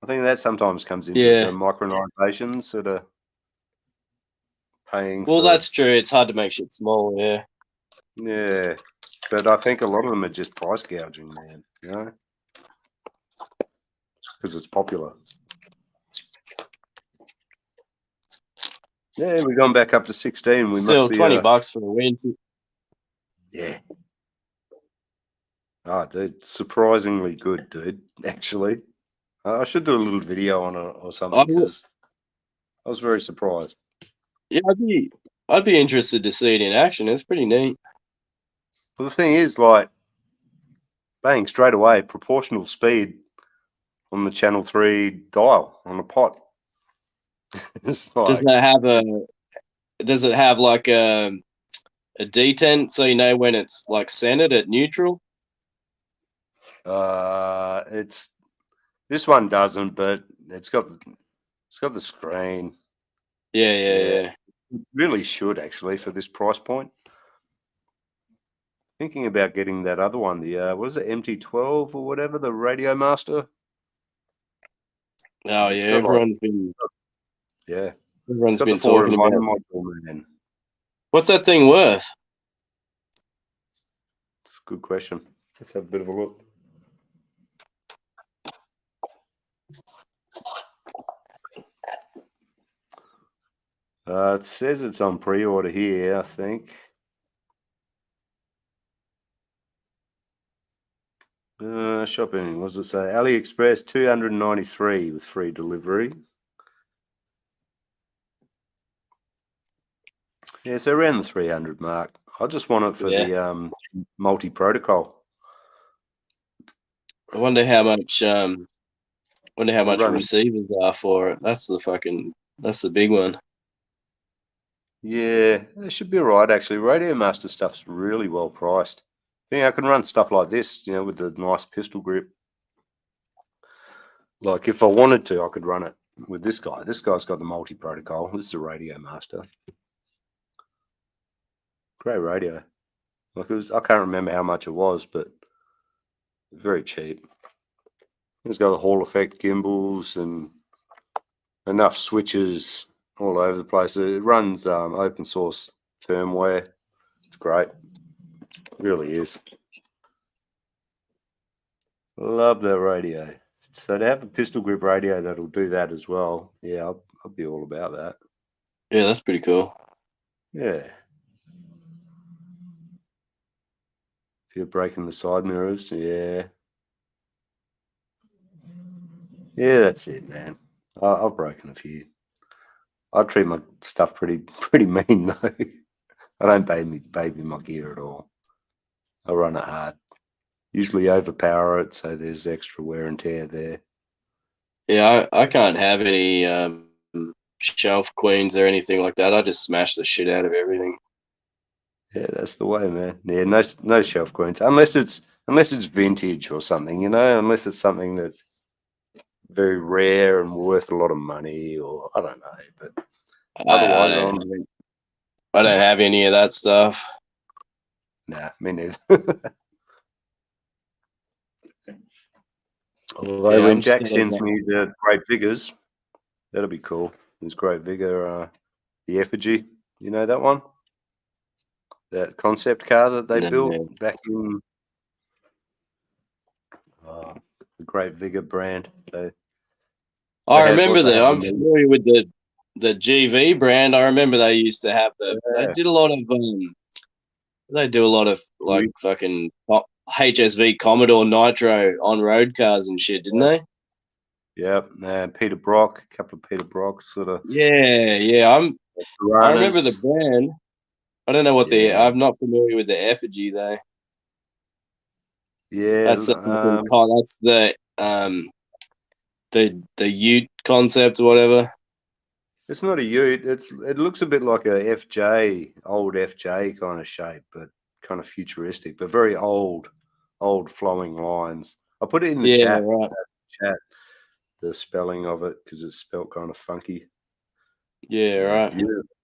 I think that sometimes comes into the microorganizations that are paying. Well, that's true. It's hard to make shit small, yeah. Yeah, but I think a lot of them are just price gouging, man. You know, because it's popular. Yeah, we've gone back up to 16. We Still must be $20 for the win. Yeah. Oh, dude, surprisingly good, dude. Actually, I should do a little video on it or something because I was very surprised. Yeah, I'd be interested to see it in action. It's pretty neat. Well, the thing is, like, bang, straight away, proportional speed on the channel 3 dial on the pot. Like, does it have like a detent so you know when it's like centered at neutral? It's this one doesn't, but it's got the screen. Yeah. It really should actually for this price point. Thinking about getting that other one, the what is it, MT12 or whatever, the Radio Master. Oh yeah, everyone's been talking about module, man. What's that thing worth? It's a good question. Let's have a bit of a look. It says it's on pre-order here, I think. Shopping, what does it say? AliExpress, $293 with free delivery. Yeah, so around the 300 mark. I just want it for the multi-protocol. I wonder how much receivers are for it. That's the big one. Yeah, they should be all right actually. Radio Master stuff's really well priced. I think I can run stuff like this, you know, with the nice pistol grip. Like if I wanted to, I could run it with this guy. This guy's got the multi-protocol. This is a Radio Master. Great radio. Like I can't remember how much it was, but very cheap. It's got the Hall effect gimbals and enough switches all over the place. It runs open source firmware. It's great. It really is. Love that radio. So to have a pistol grip radio that'll do that as well, yeah, I'll be all about that. Yeah, that's pretty cool. Yeah. If you're breaking the side mirrors, yeah. Yeah, that's it, man. I've broken a few. I treat my stuff pretty mean though. I don't baby my gear at all. I run it hard. Usually overpower it, so there's extra wear and tear there. Yeah, I can't have any shelf queens or anything like that. I just smash the shit out of everything. Yeah, that's the way, man. Yeah, no shelf queens unless it's vintage or something, you know. Unless it's something that's very rare and worth a lot of money, or I don't know. But otherwise, I don't have any of that stuff. Nah, me neither. Although when Jack sends me the Great Vigors, that'll be cool. There's Great Vigor, the Effigy. You know that one? That concept car that they built back in the Great Vigor brand. I remember that. I'm familiar with the GV brand. I remember they used to have they did a lot of they do a lot of like fucking HSV Commodore Nitro on road cars and shit, didn't they? Yep. Peter Brock, a couple of Peter Brocks, sort of. Yeah. I remember the brand. I don't know what I'm not familiar with the effigy though. Yeah, that's the Ute concept or whatever. It's not a Ute. It looks a bit like a FJ, old FJ kind of shape, but kind of futuristic, but very old flowing lines. I put it in the chat. Right. The spelling of it because it's spelled kind of funky. Yeah, right.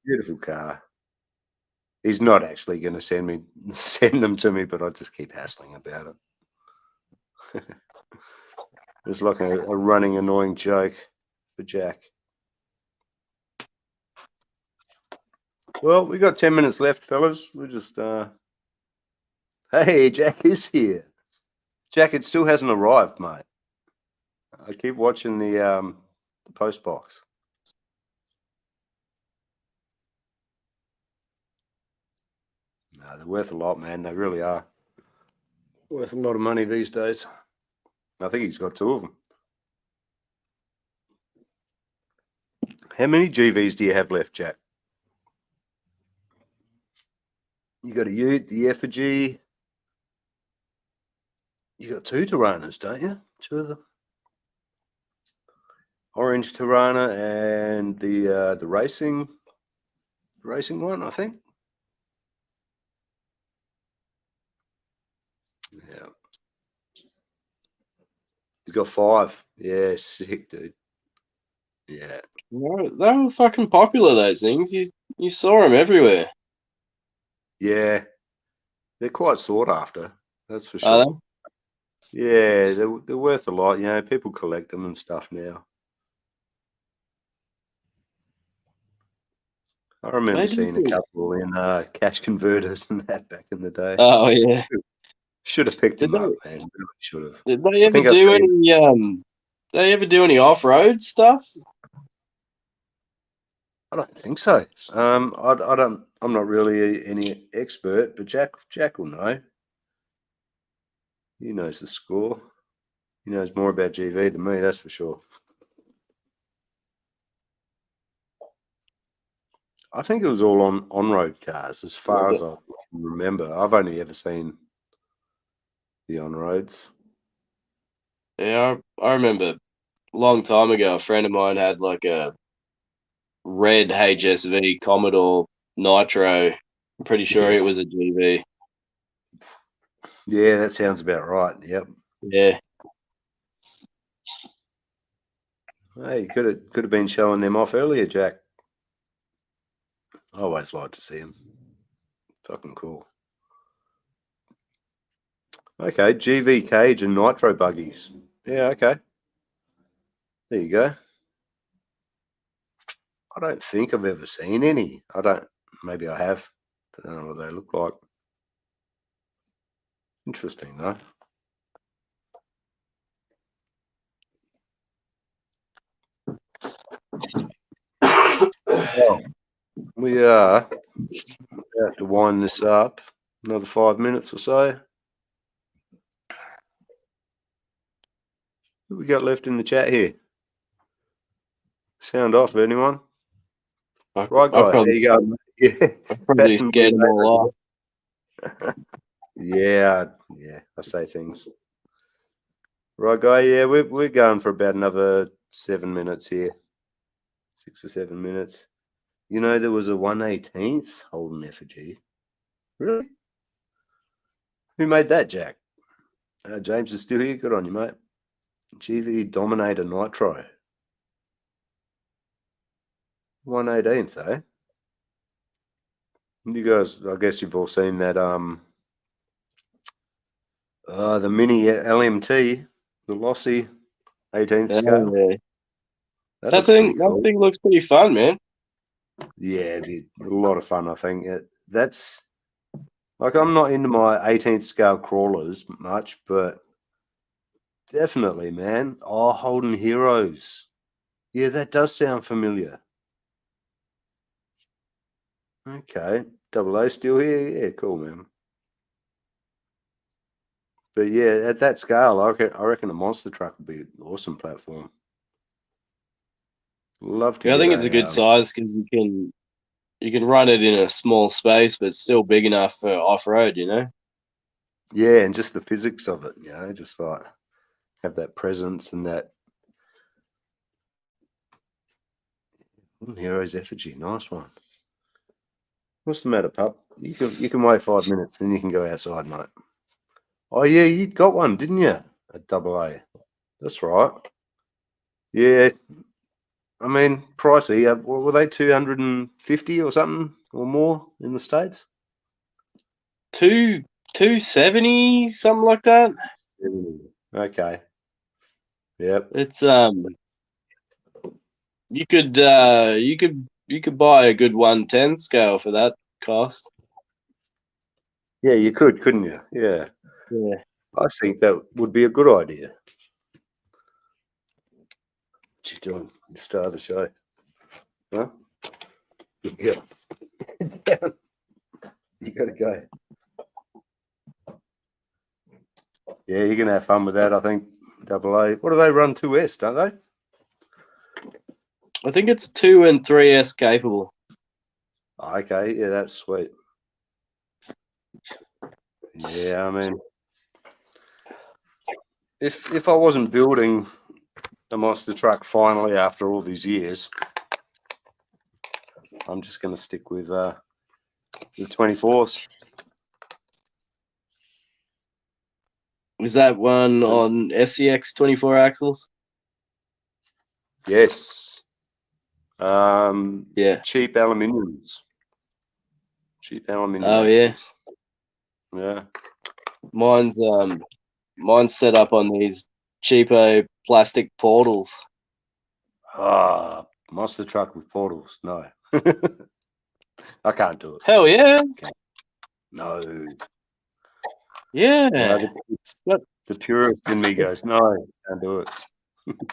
Beautiful car. He's not actually going to send them to me, but I just keep hassling about it. It's like a running annoying joke for Jack. Well, we got 10 minutes left, fellas. We're just hey, Jack is here. Jack, it still hasn't arrived, mate. I keep watching the post box. No, they're worth a lot, man. They really are. Worth a lot of money these days. I think he's got 2 of them. How many GVs do you have left, Jack? You got a Ute, the effigy. You got 2 Tiranas, don't you? 2 of them. Orange Tirana and the racing one, I think. Yeah. He's got 5. Yeah, sick, dude. Yeah. They were fucking popular, those things. You saw them everywhere. Yeah. They're quite sought after, that's for sure. Yeah, they're worth a lot. You know, people collect them and stuff now. I remember seeing a couple in cash converters and that back in the day. Oh yeah. Should have picked them up, man. Really should have. Did they ever do any off-road stuff? I don't think so. I'm not really any expert, but Jack will know. He knows the score. He knows more about GV than me, that's for sure. I think it was all on-road cars, as far as I can remember. I've only ever seen the on-roads. Yeah, I remember a long time ago, a friend of mine had like a red HSV Commodore Nitro. I'm pretty sure it was a GV. Yeah, that sounds about right. Yep. Yeah. Hey, could have been showing them off earlier, Jack. I always like to see them. Fucking cool. Okay, GV cage and nitro buggies. Yeah, okay. There you go. I don't think I've ever seen any. Maybe I have. I don't know what they look like. Interesting, though. Well, we are about to wind this up. Another 5 minutes or so. What we got left in the chat here? Sound off, anyone? Right, guy. There you go. Yeah. I'm probably scared them all off. Yeah, I say things. Right, guy. Yeah, we're going for about another 7 minutes here. 6 or 7 minutes. You know, there was a 1/18th Holden effigy. Really? Who made that, Jack? James is still here. Good on you, mate. GV Dominator Nitro. 1/18th, eh? You guys, I guess you've all seen that the mini LMT, the Lossy 18th scale. Yeah. That thing looks pretty fun, man. Yeah, it did. A lot of fun, I think. That's like, I'm not into my 18th scale crawlers much, but definitely, man. Oh, Holden Heroes. Yeah, that does sound familiar. Okay. Double A still here? Yeah, cool, man. But yeah, at that scale, I reckon a monster truck would be an awesome platform. Love to. Yeah, I think it's a good size because you can run it in a small space, but still big enough for off road. You know. Yeah, and just the physics of it. You know, just like have that presence and that. Hero's effigy, nice one. What's the matter, pup? You can wait 5 minutes, and you can go outside, mate. Oh yeah, you got one, didn't you? A double A. That's right. Yeah. I mean, pricey. Were they 250 or something or more in the States? 270, something like that. Okay. Yep. It's you could buy a good 110 scale for that cost. Yeah, you could, couldn't you? Yeah. Yeah. I think that would be a good idea. What you doing? You start the show. Huh? Yeah. You gotta go. Yeah, you're gonna have fun with that, I think. Double A. What do they run 2S, don't they? I think it's 2 and 3S capable. Oh, okay, yeah, that's sweet. Yeah, I mean, if I wasn't building a monster truck finally after all these years, I'm just going to stick with the 24s. Was that one on SEX 24 axles? Yes. Yeah. Cheap aluminiums. Cheap aluminium. Oh axles. Yeah. Mine's set up on these cheapo plastic portals. Ah, monster truck with portals. No. I can't do it. Hell yeah. No. Yeah. No, the purist in me goes, no, can't do it.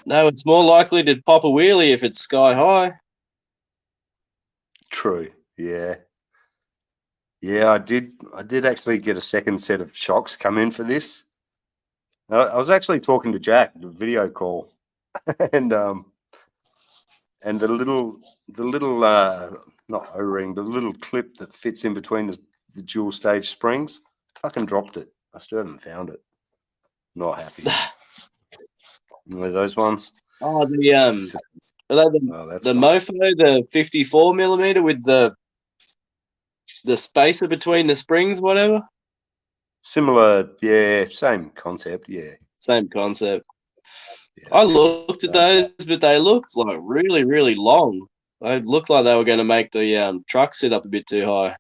No, it's more likely to pop a wheelie if it's sky high. True. Yeah. Yeah, I did actually get a second set of shocks come in for this. I was actually talking to Jack, the video call, and the little not O-ring, but the little clip that fits in between the dual stage springs, fucking dropped it. I still haven't found it. Not happy. Those ones. Oh, the Mofo, the 54 millimeter with the spacer between the springs, whatever. Similar, yeah, same concept, yeah. Same concept. Yeah. I looked at those, but they looked like really, really long. They looked like they were going to make the truck sit up a bit too high.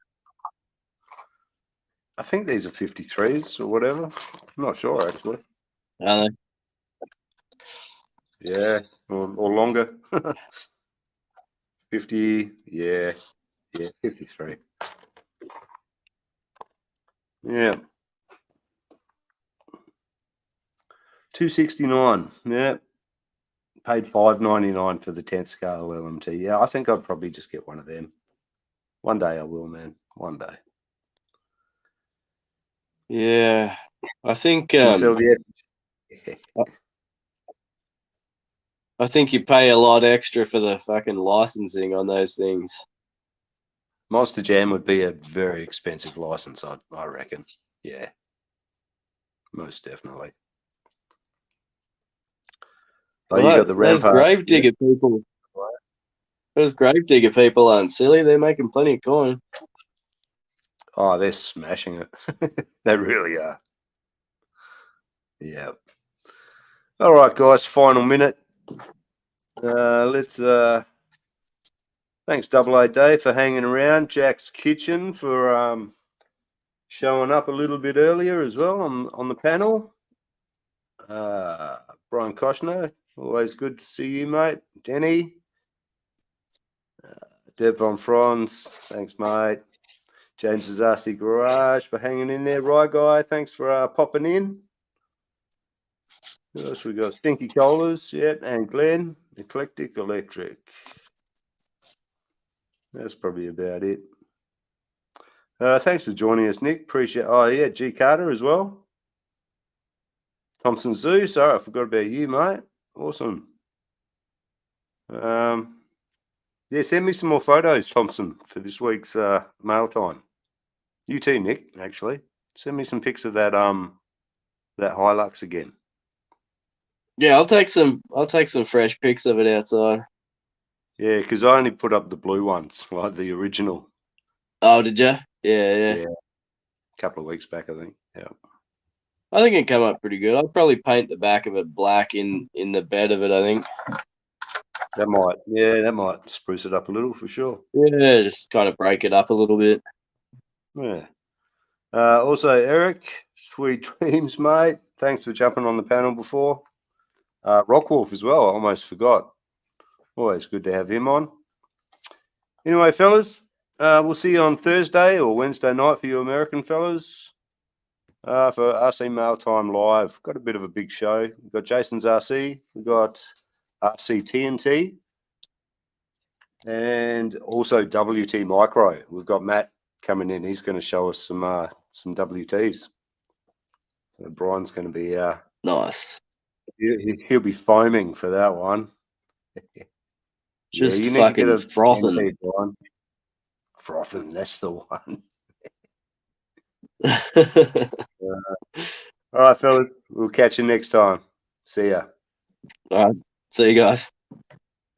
I think these are 53s or whatever. I'm not sure actually. Are they? Yeah, or longer. 50, yeah, 53. Yeah. 269. Yeah. Paid $5.99 for the 10th scale LMT. Yeah, I think I'd probably just get one of them. One day I will, man. One day. Yeah, I think Sell the I think you pay a lot extra for the fucking licensing on those things. Monster Jam would be a very expensive license, I reckon. Yeah, most definitely. Oh, you got the those Gravedigger people. Those Gravedigger people aren't silly. They're making plenty of coin. Oh, they're smashing it. They really are. Yeah. All right, guys. Final minute. Let's. Thanks, Double A Dave, for hanging around. Jack's Kitchen for showing up a little bit earlier as well on the panel. Brian Koshner, always good to see you, mate. Denny. Deb Von Franz, thanks, mate. James Azasi Garage for hanging in there. Rye Guy, thanks for popping in. Who else we got? Stinky Colas, yep, and Glenn, Eclectic Electric. That's probably about it. Thanks for joining us, Nick. Appreciate. Oh yeah, G Carter as well. Thompson Zoo. Sorry, I forgot about you, mate. Awesome. Yeah, send me some more photos, Thompson, for this week's mail time. You too, Nick. Actually, send me some pics of that that Hilux again. Yeah, I'll take some fresh pics of it outside. Yeah, because I only put up the blue ones, like the original. Oh, did you? Yeah. A couple of weeks back, I think. Yeah. I think it came up pretty good. I'll probably paint the back of it black in the bed of it, I think. That might spruce it up a little for sure. Yeah, just kind of break it up a little bit. Yeah. Also, Eric, sweet dreams, mate. Thanks for jumping on the panel before. Rockwolf as well. I almost forgot. Always good to have him on. Anyway, fellas, we'll see you on Thursday or Wednesday night for you American fellas for RC Mail Time Live. Got a bit of a big show. We've got Jason's RC. We've got RC TNT. And also WT Micro. We've got Matt coming in. He's going to show us some WTs. So Brian's going to be Nice. He'll be foaming for that one. Just you need fucking to get a frothing. TNT, Brian. Frothing, that's the one. All right, fellas. We'll catch you next time. See ya. All right. See you guys.